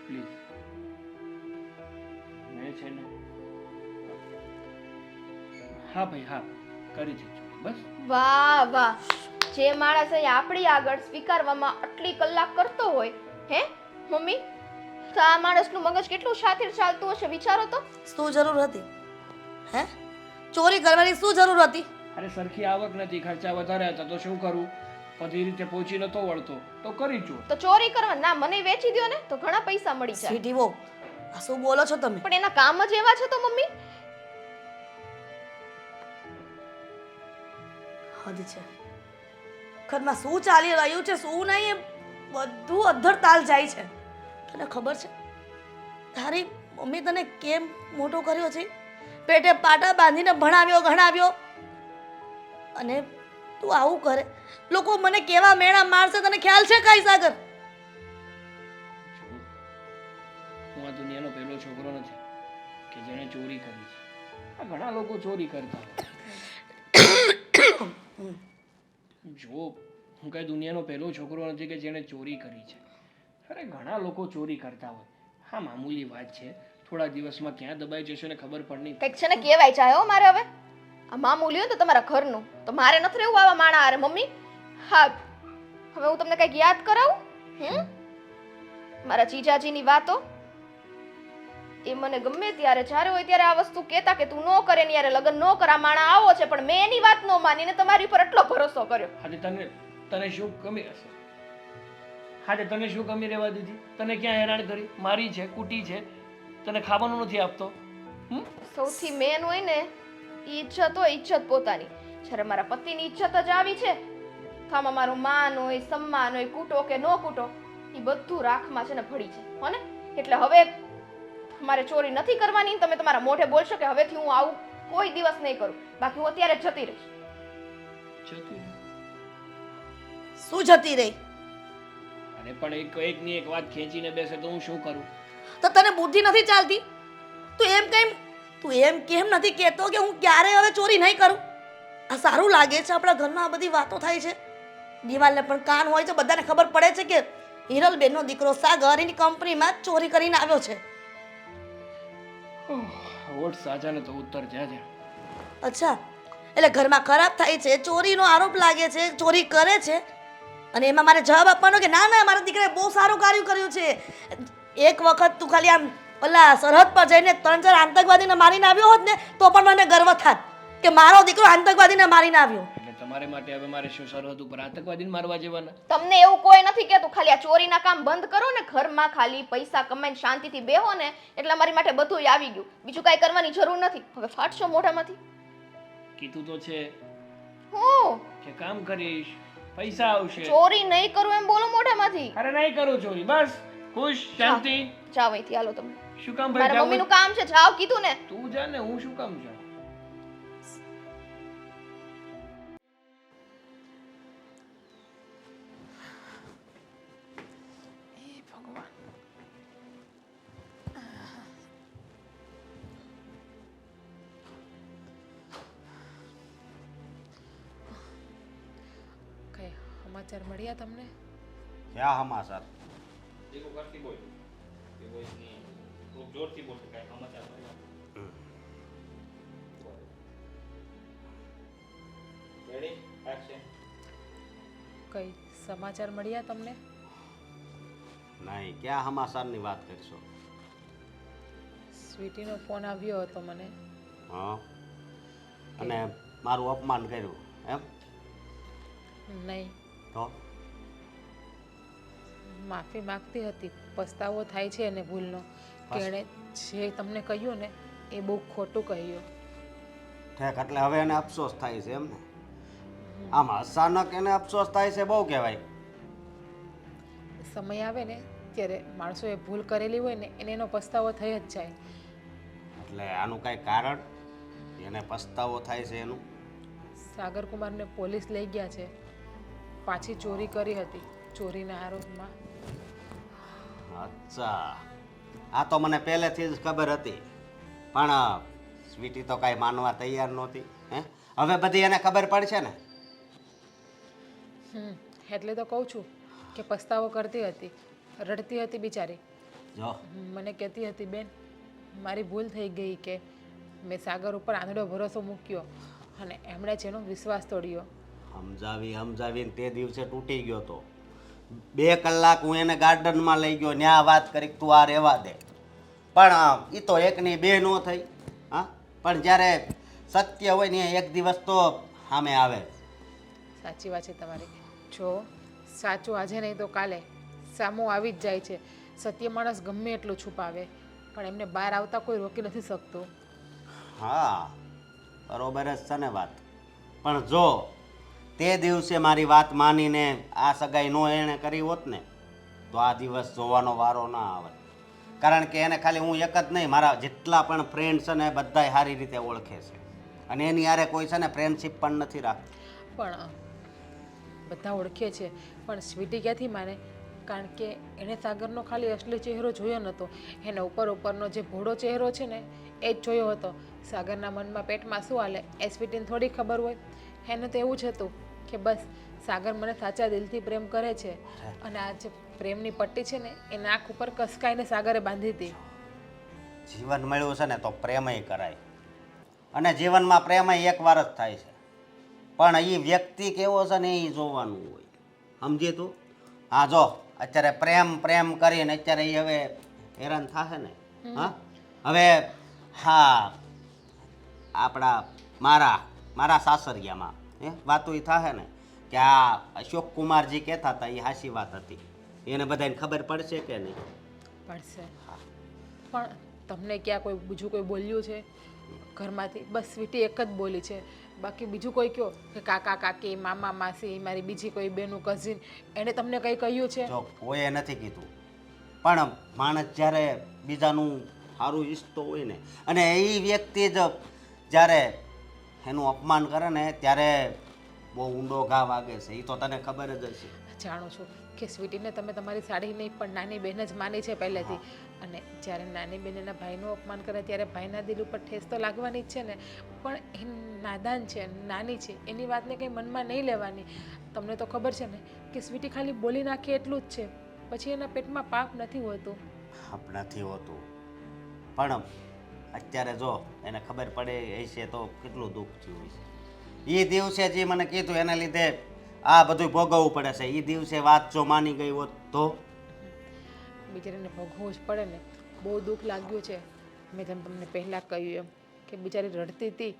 પ્લીઝ મેં છે ને, હા ભાઈ હા, કરી છે ચોરી, બસ. વાહ વાહ, જે માણસ અહીં આપણી આગળ સ્વીકારવામાં આટલી કલાક કરતો હોય, હે મમ્મી, તો આ માણસનું મગજ કેટલું શાતિર ચાલતું હશે વિચારો તો. શું જરૂર હતી? હે, ચોરી કરવાની શું જરૂર હતી? અરે સરખી આવક નથી, ખર્ચા વધારે હતા તો શું કરું? બધી રીતે પહોંચી નતો વળતો તો કરી ચોર. તો ચોરી કરવા ના, મને વેચી દ્યો ને તો ઘણા પૈસા મળી જાય. સ્વીટી વો, આ શું બોલો છો તમે? પણ એના કામ જ એવા છે તો મમ્મી. હદ છે. ઘરમાં શું ચાલી રહ્યું છે શું નહીં એ બધું અધ્ધર તાલ જાય છે. તને ખબર છે તારી મમ્મી તને કેમ મોટો કર્યો છે? પેટે પાટા બાંધીને ભણાવ્યો ગણાવ્યો અને તું આવું કરે, લોકો મને કેવા મેણા મારશે તને ખ્યાલ છે કાંઈ સાગર? હું આ દુનિયાનો પહેલો છોકરો નથી કે જેણે ચોરી કરી છે. આ ઘણા લોકો ચોરી કરતા હોય. જો હું કઈ દુનિયાનો પહેલો છોકરો નથી કે જેણે ચોરી કરી છે. અરે ઘણા લોકો ચોરી કરતા હોય. હા, મામૂલી વાત છે, થોડા દિવસમાં ક્યાં દબાઈ જશે ને ખબર પણ નહીં. કંઈક છે ને કહેવાય જાય હો મારે હવે. આ મામૂલી હોય તો તમારા ઘરનું, તો મારે નથી રહેવું આવા માણા હારે મમ્મી. હા, હવે હું તમને કંઈક યાદ કરાવું. મારા જીજાજીની વાતો, એ મને ગમે ત્યારે જ્યારે હોય ત્યારે આ વસ્તુ કહેતા કે તું ન કરે ને યારે લગ્ન ન કર, આ માણા આવો છે, પણ મેં એની વાત ન માનીને તમારી ઉપર એટલો ભરોસો કર્યો. આજે તને શું કમી હશે? આજે તને શું કમી રહેવા દીધી? તને ક્યાં હેરાન કરી? મારી છે, કુટી છે, તને ખાવાનું નથી આપતો. સૌથી મેન હોય ને ઈજ્જત હોય, ઈજ્જત પોતાની. જ્યારે મારા પતિની ઈજ્જત જ આવી છે, આમાં મારું માન હોય, સન્માન હોય, કૂટો કે ન કૂટો, એ બધું રાખમાં છે ને ભળી છે હો ને. એટલે હવે મારે ચોરી નથી કરવાની. તમે તમારા મોઢે બોલશો કે હવેથી હું આવું કોઈ દિવસ નહીં કરું, બાકી હું અત્યારે જ જતી રહીશ. શું જતી રહી? અરે પણ એકની એક વાત ખેંચીને બેસે તો હું શું કરું? તો તને બુદ્ધિ નથી ચાલતી? તું એમ કેમ નથી કહેતો કે હું ક્યારે હવે ચોરી નહીં કરું? આ સારું લાગે છે? આપણા ઘરમાં આ બધી વાતો થાય છે, દિવાલને પણ કાન હોય છે, બધાને ખબર પડે છે કે હિરલબેનનો દીકરો સાગર એની કંપનીમાં ચોરી કરીને આવ્યો છે. વોટ સાજા ને તો ઉત્તર જ્યાં. અચ્છા, એટલે ઘરમાં ખરાબ થાય છે, ચોરીનો આરોપ લાગે છે, ચોરી કરે છે, અને એમાં મારે જવાબ આપવાનો કે ના ના મારા દીકરાએ બહુ સારું કાર્ય કર્યું છે. એક વખત તું ખાલી આમ ઓલા સરહદ પર જઈને 3-4 આતંકવાદીને મારીને આવ્યો હોત ને તો પણ મને ગર્વ થાત કે મારો દીકરો આતંકવાદીને મારીને આવ્યો. એટલે તમારે માટે હવે મારે શું સરહદ ઉપર આતંકવાદીને મારવા જવાના? તમને એવું કોઈ નથી કહેતું, ખાલી આ ચોરીના કામ બંધ કરો ને, ઘરમાં ખાલી પૈસા કમાઈને શાંતિથી બેહો ને, એટલે મારી માટે બધું આવી ગયું. બીજું કાંઈ કરવાની જરૂર નથી. હવે ફાટશો મોઢામાંથી. કીધું તો છે હું કે કામ કરીશ, પૈસા આવશે. ચોરી નહીં કરું એમ બોલો મોઢામાંથી. અરે નહીં કરું ચોરી, બસ ખુશ શાંતિ. જાઓ અહીંથી, હાલો તમે. શું કામ ભાઈ? મારા મમ્મીનું કામ છે, જાઓ કીધું ને. તું જા ને, હું શું કામ જાઉં? કઈ સમાચાર મળ્યા તમને? ક્યાં સમાચાર? દીકુ કરતી બોલ કે વોઇસની થોડુંક જોરથી બોલશે કાંઈ સમાચાર મળ્યા રેડી એક્શન કઈ સમાચાર મળ્યા તમને? નહીં, ક્યાં સમાચારની વાત કરશો? સ્વીટીનો ફોન આવ્યો હતો મને. હા, અને મારું અપમાન કર્યું એમ? નહીં, તો માફી માંગતી હતી. પસ્તાવો થાય છે એને ભૂલનો કે એણે જે તમને કહ્યું ને એ બહુ ખોટું કહ્યું. ઠેક, એટલે હવે એને અફસોસ થાય છે એમ ને? આમ અચાનક એને અફસોસ થાય છે બહુ કહેવાય. સમય આવે ને ત્યારે માણસોએ ભૂલ કરેલી હોય ને એને એનો પસ્તાવો થઈ જ જાય. એટલે આનું કાંઈ કારણ એને પસ્તાવો થાય છે એનું? સાગર કુમારને પોલીસ લઈ ગયા છે. પાછી ચોરી કરી હતી, ચોરીના આરોપમાં. અચ્છા, આ તો મને પહેલેથી જ ખબર હતી, પણ સ્વીટી તો કાંઈ માનવા તૈયાર નહોતી. હે, હવે બધી એને ખબર પડશે ને? એટલે તો કહું છું કે પસ્તાવો કરતી હતી, રડતી હતી બિચારી. જો મને કહેતી હતી, બેન મારી ભૂલ થઈ ગઈ કે મેં સાગર ઉપર આંધળો ભરોસો મૂક્યો અને એમણે જ એનો વિશ્વાસ તોડ્યો. સમજાવીને તે દિવસે તૂટી ગયો તો. 2 કલાક હું એને ગાર્ડનમાં લઈ ગયો, ત્યાં વાત કરી તું આ રહેવા દે, પણ એ તો એકની બે ન થઈ. હા, પણ જ્યારે સત્ય હોય ને એક દિવસ તો સામે આવે. સાચી વાત છે તમારી. જો સાચું આજે નહીં તો કાલે સામું આવી જ જાય છે. સત્ય માણસ ગમે એટલું છુપાવે પણ એમને બહાર આવતા કોઈ રોકી નથી શકતું. હા, બરોબર જ છે ને વાત. પણ જો તે દિવસે મારી વાત માનીને આ સગાઈ નો એણે કરી હોત ને તો આ દિવસ જોવાનો વારો ના આવે. કારણ કે એને ખાલી હું એક જ નહીં, મારા જેટલા પણ ફ્રેન્ડ છે ને બધાય સારી રીતે ઓળખે છે અને એની હારે કોઈ છે ને ફ્રેન્ડશીપ પણ નથી રાખતું. પણ બધા ઓળખે છે પણ સ્વીટી ક્યાંથી માને? કારણ કે એણે સાગરનો ખાલી અસલી ચહેરો જોયો નહોતો, એને ઉપરનો જે ભોળો ચહેરો છે ને એ જ જોયો હતો. સાગરના મનમાં પેટમાં શું હાલે એ સ્વીટીને થોડી ખબર હોય. એને તો એવું જ હતું કે બસ સાગર મને સાચા દિલથી પ્રેમ કરે છે અને આ જે પ્રેમની પટ્ટી છે ને એ નાક ઉપર કસકાઈને સાગરે બાંધી હતી. જીવન મળ્યું છે ને તો પ્રેમય કરાય, અને જીવનમાં પ્રેમય એકવાર જ થાય છે, પણ એ વ્યક્તિ કેવો છે ને એ જોવાનું હોય. સમજી તું? હા, જો અત્યારે પ્રેમ કરીને અત્યારે એ હવે હેરાન થશે ને. હા, હવે હા આપણા મારા સાસરિયામાં વાતો એ થશે ને કે આ અશોક કુમારજી કહેતા હતા એ હાચી વાત હતી. એને બધાને ખબર પડશે કે નહીં? પડશે. પણ તમને ક્યાં કોઈ બીજું કોઈ બોલ્યું છે ઘરમાંથી? બસ સ્વીટી એક જ બોલી છે, બાકી બીજું કોઈ કયો કે કાકા કાકી મામા માસી મારી બીજી કોઈ બેનું કઝિન એણે તમને કંઈ કહ્યું છે? જો કોઈએ નથી કીધું, પણ માણસ જ્યારે બીજાનું સારું ઈચ્છતો હોય ને અને એ વ્યક્તિ જ જ્યારે એનું અપમાન કરે ને ત્યારે બહુ ઊંડો ઘા વાગે છે. એ તો તને ખબર જ હશે. જાણું છું કે સ્વીટીને તમે તમારી સાડી નહીં પણ નાની બહેન જ માની છે પહેલેથી, અને જ્યારે નાની બેન એના ભાઈનું અપમાન કરે ત્યારે ભાઈના દિલ ઉપર ઠેસ તો લાગવાની જ છે ને. પણ એ નાદાન છે, નાની છે, એની વાતને કંઈ મનમાં નહીં લેવાની. તમને તો ખબર છે ને કે સ્વીટી ખાલી બોલી નાખે એટલું જ છે, પછી એના પેટમાં પાપ નથી હોતું. પાપ નથી હોતું, પણ અત્યારે જો એને ખબર પડે હશે તો કેટલું દુઃખ થયું હશે. એ દિવસે જે મને કીધું એના લીધે આ બધું ભોગવવું પડે છે. એ દિવસે વાત જો માની ગઈ હોત તો બિચારીને ભોગવવું જ પડે ને. બહુ દુઃખ લાગ્યું છે. મેં તમને પહેલાં કહ્યું એમ કે બિચારી રડતી હતી.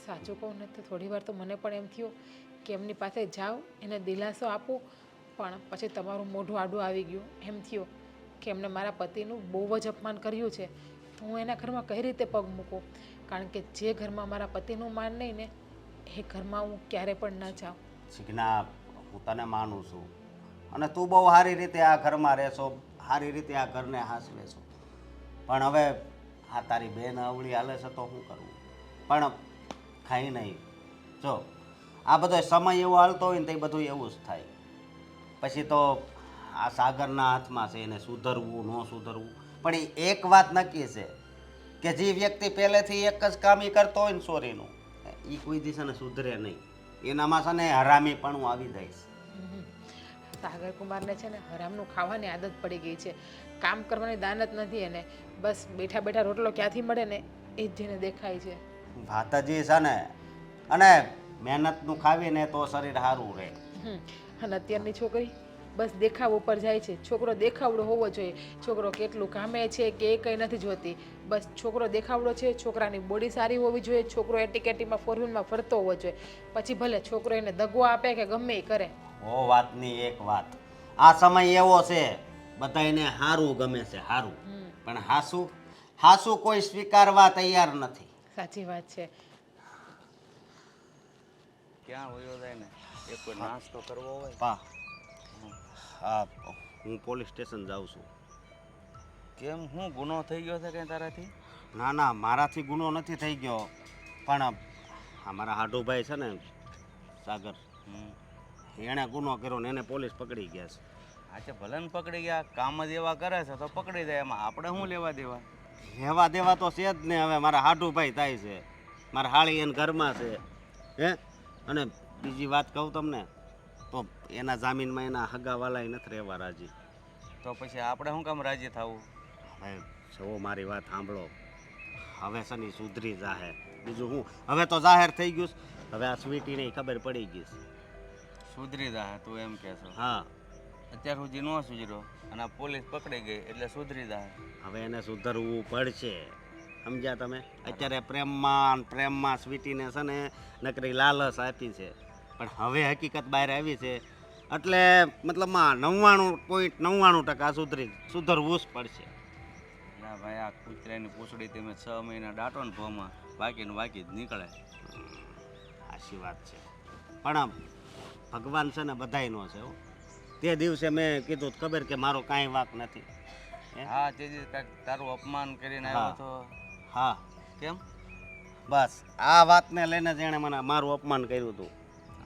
સાચું કહું ને તો થોડી વાર તો મને પણ એમ થયું કે એમની પાસે જાઓ એને દિલાસો આપું, પણ પછી તમારું મોઢું આડું આવી ગયું. એમ થયું કે એમને મારા પતિનું બહુ જ અપમાન કર્યું છે, તો હું એના ઘરમાં કઈ રીતે પગ મૂકું? કારણ કે જે ઘરમાં મારા પતિનું માન નહીં ને એ ઘરમાં હું ક્યારે પણ ના જાઉં. શીખના, હું તને માનું છું અને તું બહુ સારી રીતે આ ઘરમાં રહેશો, સારી રીતે આ ઘરને હાંસવે છો, પણ હવે આ તારી બેન અવળી હાલે છે તો શું કરવું? પણ ખાઈ નહીં. જો આ બધો સમય એવો હાલતો હોય ને તો એ બધું એવું જ થાય. પછી તો આ સાગરના હાથમાં છે, એને સુધરવું ન સુધરવું. પણ એ એક વાત નક્કી છે કે જે વ્યક્તિ પહેલેથી એક જ કામ ઈ કરતો હોય ને ચોરીનું, એ કોઈ દિવસ એને સુધરે નહીં. એનામાં છે ને હરામીપણું આવી જાય છે. સાગર કુમારને છે ને હરામનું ખાવાની આદત પડી ગઈ છે. કામ કરવાની દાનત નથી એને. બસ બેઠા બેઠા રોટલો ક્યાંથી મળે ને એ જ જેને દેખાય છે. ભાતાજી છે ને, અને મહેનતનું ખાવીને તો શરીર સારું રહે. અને અત્યારની છોકરી બસ દેખાવ ઉપર જાય છે. છોકરો દેખાવડો હોવો જોઈએ. છોકરો કેટલું કામે છે કે એ કંઈ નથી જોતી. બસ છોકરો દેખાવડો છે, છોકરાની બોડી સારી હોવી જોઈએ, છોકરો એટીકેટીમાં ફોરવ્હીલમાં ફરતો હોવો જોઈએ. પછી ભલે છોકરો એને દગો આપે કે ગમે એ કરે. ઓ વાતની એક વાત, આ સમય એવો છે બધાયને સારું ગમે છે, સારું, પણ હાસુ કોઈ સ્વીકારવા તૈયાર નથી. સાચી વાત છે. ક્યાં વયો જાય ને એ કોઈ નાસ્તો કરવો હોય. પા હા, હું પોલીસ સ્ટેશન જાઉં છું. કેમ હું ગુનો થઈ ગયો છે કઈ તારાથી? ના ના, મારાથી ગુનો નથી થઈ ગયો, પણ અમારા હાડુભાઈ છે ને સાગર, એણે ગુનો કર્યો ને એને પોલીસ પકડી ગયા છે. આજે ભલે ને પકડી ગયા, કામ જ એવા કરે છે તો પકડી જાય, એમાં આપણે શું લેવા દેવા? લેવા દેવા તો છે જ ને. હવે મારા હાડુભાઈ થાય છે, મારા હાળી એને ઘરમાં છે, હે. અને બીજી વાત કહું તમને તો એના જામીનમાં એના હગાવાલાય નથી રહેવા રાજી. તો પછી આપણે શું કામ રાજી થવું? હવે જુઓ, મારી વાત સાંભળો, હવે શનિ સુધરી જાહે. બીજું હું, હવે તો જાહેર થઈ ગયું છે. હવે આ સ્વીટીને ખબર પડી ગઈ છે. સુધરી જા તું એમ કહેશો? હા, અત્યાર સુધી ન સુધર્યો અને આ પોલીસ પકડી ગઈ એટલે સુધરી જા. હવે એને સુધરવું પડશે, સમજ્યા તમે? અત્યારે પ્રેમમાં સ્વીટીને છે ને નકરી લાલચ આપી છે, પણ હવે હકીકત બહાર આવી છે એટલે મતલબમાં 99.99% સુધરવું જ પડશે. ના ભાઈ, આ કૂતરાની પૂંછડી તમે 6 મહિના દાટો ને ભોમાં, બાકીનું બાકી જ નીકળે. સાચી વાત છે, પણ ભગવાન છે ને બધાયનો છે હો. તે દિવસે મેં કીધું ખબર કે મારો કાંઈ વાંક નથી. હા, તે કાંઈક તારું અપમાન કરીને આવ્યો તો. હા, કેમ? બસ આ વાતને લઈને જ એણે મને મારું અપમાન કર્યું હતું.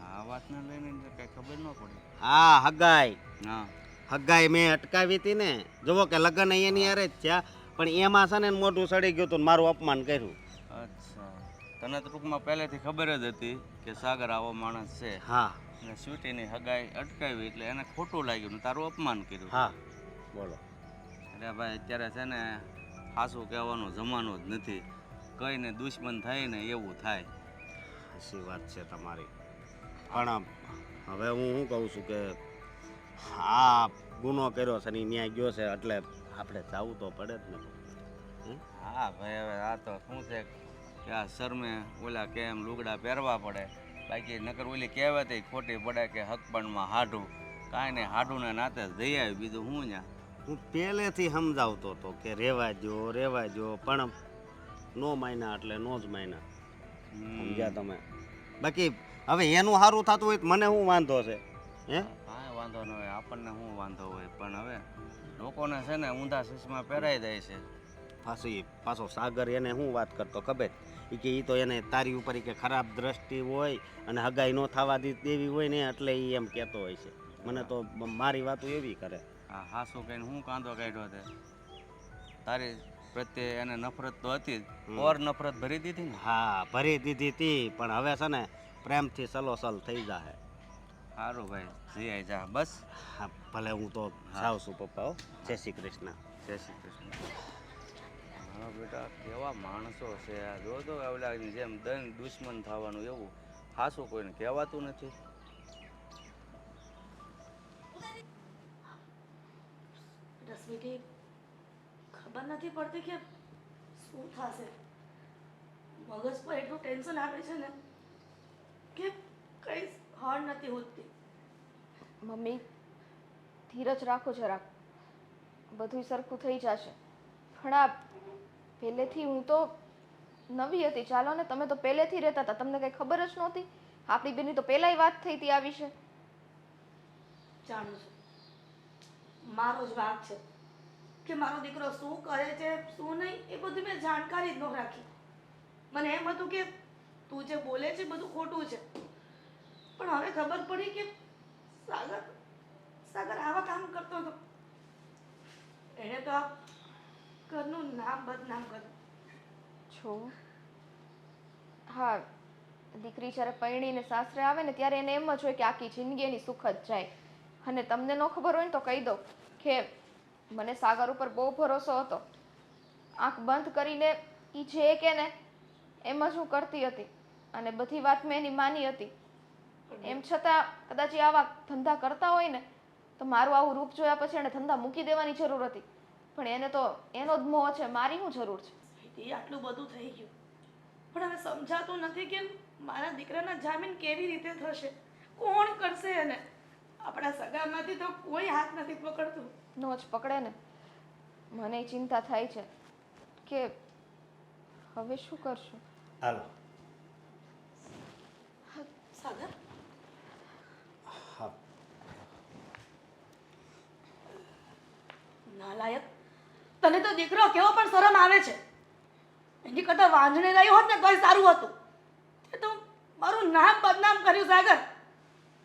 આ વાતને લઈને કાંઈ ખબર ન પડી. હા, હગાઈ હા, હગાઈ મેં અટકાવી હતી ને. જુઓ કે લગ્ન એની હારે જ થયા, પણ એમાં છે ને મોઢું સડી ગયું હતું ને મારું અપમાન કર્યું. અચ્છા, તને તો ટૂંકમાં પહેલેથી ખબર જ હતી કે સાગર આવો માણસ છે. હા અને સ્વીટીની હગાઈ અટકાવી એટલે એને ખોટું લાગ્યું ને તારું અપમાન કર્યું. હા, બોલો. અરે ભાઈ, અત્યારે છે ને ખાસું કહેવાનો જમાનો જ નથી. કઈને દુશ્મન થાય ને એવું થાય. સાચી વાત છે તમારી, પણ હવે હું શું કહું છું કે આ ગુનો કર્યો છે ને ન્યાય ગયો છે એટલે આપણે જવું તો પડે જ ને. હા ભાઈ, હવે આ તો શું છે કે આ શરમે ઓલા કેમ લુગડા પહેરવા પડે, બાકી નકર ઓલી કહેવત ખોટી પડે કે હકપણમાં હાડું. કાંઈ નહીં, હાડુંને નાતે જઈ આવી, બીજું હું ત્યાં. હું પહેલેથી સમજાવતો હતો કે રેવા દો, પણ નો માયના એટલે નો જ માયના, સમજ્યા તમે? બાકી હવે એનું સારું થતું હોય તો મને શું વાંધો છે? હે, કાંઈ વાંધો ન હોય, આપણને શું વાંધો હોય, પણ હવે લોકોને છે ને ઊંધા ચશ્મા પહેરાઈ જાય છે. પાછો સાગર એને શું વાત કરતો ખબર? એ તો એને તારી ઉપર કે ખરાબ દ્રષ્ટિ હોય અને હગાઈ ન થવા દેવી હોય ને એટલે એ એમ કહેતો હોય છે. મને તો મારી વાતો એવી કરે. હા, હાસું કહીને હું કાંદો કાઢ્યો તે? તારી પ્રત્યે એને નફરત તો હતી જ, ઓર નફરત ભરી દીધી ને? હા, ભરી દીધી હતી, પણ હવે છે ને પ્રેમથી સલોસલ થઈ જાય. સારું ભાઈ, જઈ આવી જા બસ. હા, ભલે હું તો જાઉં છું પપ્પા. હો, જય શ્રી કૃષ્ણ. જય શ્રી કૃષ્ણ. હા બેટા, કેવા માણસો છે આ. જો તો ઓલાની જેમ દુશ્મન થવાનું એવું હાસું કોઈને કહેવાતું નથી. સ્વીટી, ખબર નથી પડતી કે શું થશે. મગજ પર એટલું ટેન્શન આવે છે ને કે કઈ હળ નથી હોતી. મમ્મી, ધીરજ રાખો જરાક, બધું સરખું થઈ જશે. પણ આ પહેલેથી હું તો નવી હતી, ચાલો ને, તમે તો પહેલેથી રહેતા હતા, તમને કંઈ ખબર જ નહોતી? આપણી બેની તો પહેલાંય વાત થઈ હતી આ વિશે. જાણું છું, મારો જ વાંક છે કે મારો દીકરો શું કરે છે શું નહીં એ બધી મેં જાણકારી જ ન રાખી. મને એમ હતું કે તું જે બોલે છે બધું ખોટું છે, પણ હવે ખબર પડી કે સાગર આવા કામ કરતો હતો. એણે તો આ ઘરનું નામ બદનામ કર્યું. છો હા, દીકરી જ્યારે પરણીને સાસરે આવે ને ત્યારે એને એમ જ હોય કે આખી જિંદગી એની સુખ જ જાય. અને તમને ન ખબર હોય ને તો કહી દઉં કે મને સાગર ઉપર બહુ ભરોસો હતો. આંખ બંધ કરીને એ જે કે ને એમ જ હું કરતી હતી અને બધી વાત મેં એની માની હતી. એમ છતાં કદાચ એ આવા ધંધા કરતા હોય ને તો મારું આવું રૂપ જોયા પછી એને ધંધા મૂકી દેવાની જરૂર હતી. પણ એને તો એનો જ મોહ છે, મારી શું જરૂર છે? એ આટલું બધું થઈ ગયું પણ હવે સમજાતું નથી કે મારા દીકરાના જામીન કેવી રીતે થશે, કોણ કરશે એને? આપણા સગામાંથી તો કોઈ હાથ નથી પકડતું. નો જ પકડે ને. મને ચિંતા થાય છે કે હવે શું કરશું. હાલો. સાગર, હા. નાલાયક, તને તો દીકરો કેવો પણ શરમ આવે છે. એની કરતા વાંજણે રહ્યો હોત ને તોય સારું હતું. તે તો મારું નામ બદનામ કર્યું સાગર.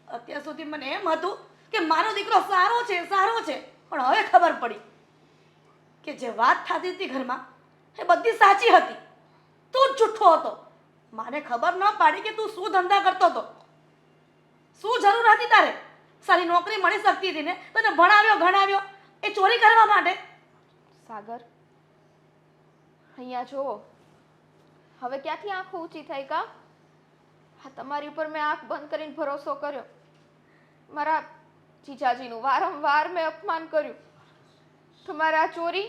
અત્યાર સુધી મને એમ હતું કે મારો દીકરો સારો છે, પણ હવે ખબર પડી કે જે વાત થતી હતી ઘરમાં એ બધી સાચી હતી. તું જ જુઠ્ઠો હતો. માને ખબર ન પાડી કે તું શું ધંધા કરતો હતો. શું જરૂર હતી તારે? સારી નોકરી મળી શકતી હતી ને, તને ભણાવ્યો ગણાવ્યો એ ચોરી કરવા માટે? સાગર, અહીંયા જુઓ, હવે ક્યાંથી આંખ ઊંચી થઈ કા? હા, તમારી ઉપર મેં આંખ બંધ કરીને ભરોસો કર્યો. મારા જીજાજીનું વારંવાર મેં અપમાન કર્યું. તમારે આ ચોરી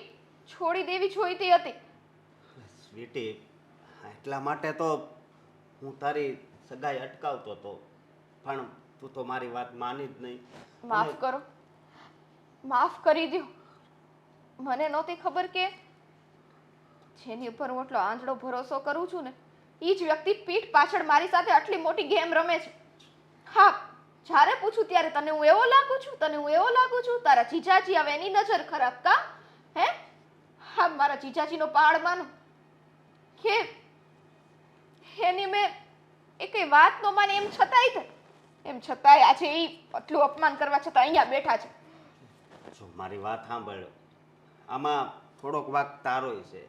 છોડી દેવી જોઈતી હતી. સ્વીટી, એટલા માટે તો હું તારી સગાઈ અટકાવતો હતો, પણ તું તો મારી વાત માની જ નહીં. માફ કરો, માફ કરી દો. મને નહોતી ખબર કે જેની ઉપર હું એટલો આંધળો ભરોસો કરું છું ને એ જ વ્યક્તિ પીઠ પાછળ મારી સાથે આટલી મોટી ગેમ રમે છે. હા, જ્યારે પૂછું ત્યારે તને હું એવો લાગુ છું, તારા જીજાજી હવે એની નજર ખરાબ કા? હે? હા, મારા જીજાજીનો પાડ માનો કે એની મેં એકેય વાત નો માને એમ છતાંય આજે એ આટલું અપમાન કરવા છતાં અહીંયા બેઠા છે. જો મારી વાત સાંભળ, આમાં થોડોક વાક તારોય છે.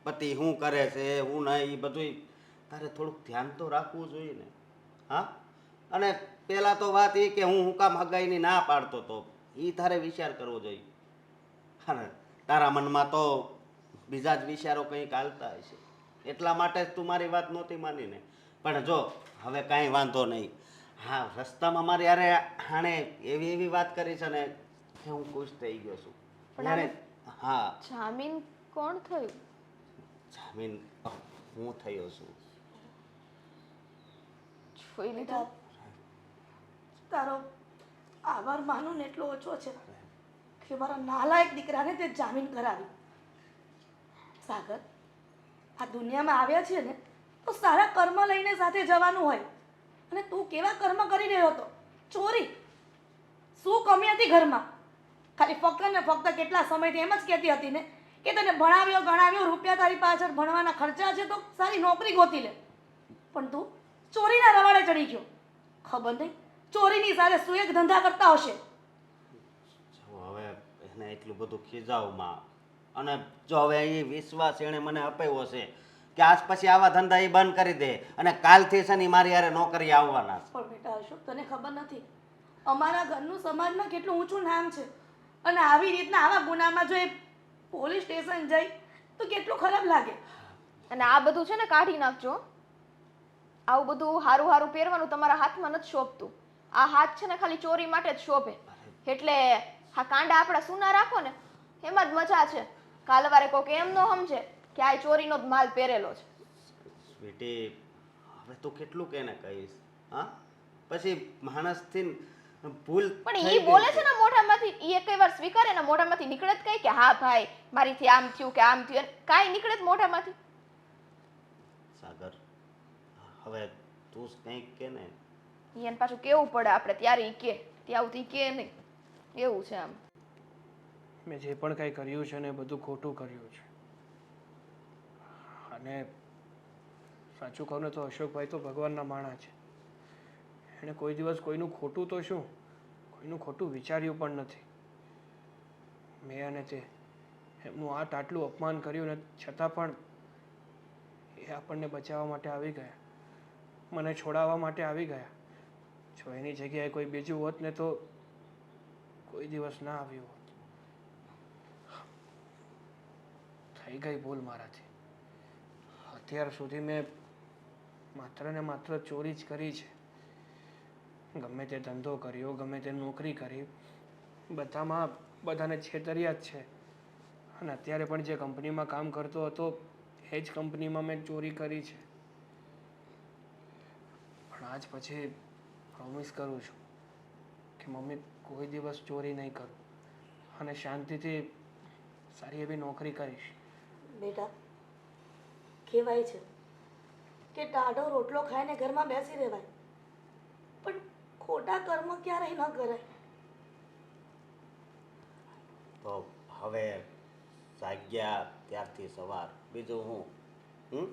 પતિ શું કરે છે હું નહીં એ બધું તારે થોડુંક ધ્યાન તો રાખવું જોઈએ ને. હા, અને પહેલાં તો વાત એ કે હું કામ હગાઈની ના પાડતો હતો એ તારે વિચાર કરવો જોઈએ. હા, તારા મનમાં તો બીજા જ વિચારો કંઈક હાલતા હશે, એટલા માટે જ તું મારી વાત નહોતી માનીને. પણ જો હવે કાંઈ વાંધો નહીં. હા, રસ્તામાં મારી યારે આણે એવી વાત કરી છે ને કે હું ખુશ થઈ ગયો છું. પણ જાણે હા, જામીન કોણ થયું? જામીન હું થયો છું. જોઈ લીધું? તારો આભાર માનું ને એટલો ઓછો છે કે મારા નાલાયક દીકરાને તે જામીન કરાવી. સાગર, આ દુનિયામાં આવ્યા છે ને તો સારા કર્મ લઈને સાથે જવાનું હોય. અને તું કેવા કર્મ કરી રહ્યો હતો? ચોરી! શું કમી હતી ઘરમાં? ખાલી ફક્ત ને ફક્ત કેટલા સમયથી એમ જ કહેતી હતી ને કે તને ભણાવ્યો ગણાવ્યો, રૂપિયા તારી પાછળ ભણવાના ખર્ચા છે તો સારી નોકરી ગોતી લે. પણ તું ચોરીના રવાડે ચડી ગયો. ખબર નહીં ચોરીની સાથે શું એક ધંધા કરતા હશે. જો હવે એને એટલું બધું ખીજાવમાં, અને જો હવે એ વિશ્વાસ એણે મને અપાવ્યો છે કે આજ પછી આવા ધંધા એ બંધ કરી દે અને કાલથી છે ને ઈ મારી યારે નોકરી આવવાના છે. પણ બેટા અશોક, તને ખબર નથી અમારા ઘરનું સમાજમાં કેટલું ઊંચું નામ છે, અને આવી રીતના આવા ગુનામાં જો એ પોલીસ સ્ટેશન જાય તો કેટલું ખરાબ લાગે. અને આ બધું છે ને કાઢી નાખજો. આવું બધું હારું હારું પહેરવાનું તમારા હાથમાં નથી શોભતું. આ હાથ છે ને ખાલી ચોરી માટે જ શોભે. એટલે આ કાંડા આપણા સૂના રાખો ને એમાં જ મજા છે. કાલવારે કોક એમ ન સમજે કે આ ચોરીનો જ માલ પહેરેલો છે. સ્વીટી, હવે તું કેટલું કેને કહીશ? હા, પછી માણસથી ભૂલ પણ થઈ ઈ ગઈ બોલે છે ને મોઢામાંથી, ઈ એકઈ વાર સ્વીકારે ને મોઢામાંથી નીકળે જ કઈ કે હા ભાઈ મારીથી આમ થયું કે આમ થયું, કાંઈ નીકળે જ મોઢામાંથી? સાગર, હવે તું જ કંઈક કે ને. એને પાછું કેવું પડે આપણે ત્યારે ઈ કે, ત્યાં સુધી કે નહીં. એવું છે આમ. મેં જે પણ કાંઈ કર્યું છે ને એ બધું ખોટું કર્યું છે. અને સાચું કહું ને તો અશોકભાઈ તો ભગવાનના માણા છે. એણે કોઈ દિવસ કોઈનું ખોટું તો શું, કોઈનું ખોટું વિચાર્યું પણ નથી. મેં અને તે એમનું આટલું અપમાન કર્યું ને છતાં પણ એ આપણને બચાવવા માટે આવી ગયા, મને છોડાવવા માટે આવી ગયા. જો એની જગ્યાએ કોઈ બીજું હોત ને તો કોઈ દિવસ ના આવ્યો હોત. થઈ ગઈ ભૂલ મારાથી. અત્યાર સુધી મેં માત્ર ને માત્ર ચોરી જ કરી છે. ગમે તે ધંધો કર્યો, ગમે તે નોકરી કરી, બધામાં બધાને છેતર્યા જ છે. અને અત્યારે પણ જે કંપનીમાં કામ કરતો હતો એ જ કંપનીમાં મેં ચોરી કરી છે. પણ આજ પછી પ્રોમિસ કરું છું કે મમ્મી કોઈ દિવસ ચોરી નહીં કરું અને શાંતિથી સારી એવી નોકરી કરીશ. બેટા કહેવાય છે કે ટાઢો રોટલો ખાઈને ઘરમાં બેસી રહેવાય, પણ ખોટા કર્મ ક્યારેય ન કરાય. તો હવે જાગ્યા ત્યારથી સવાર, બીજું હું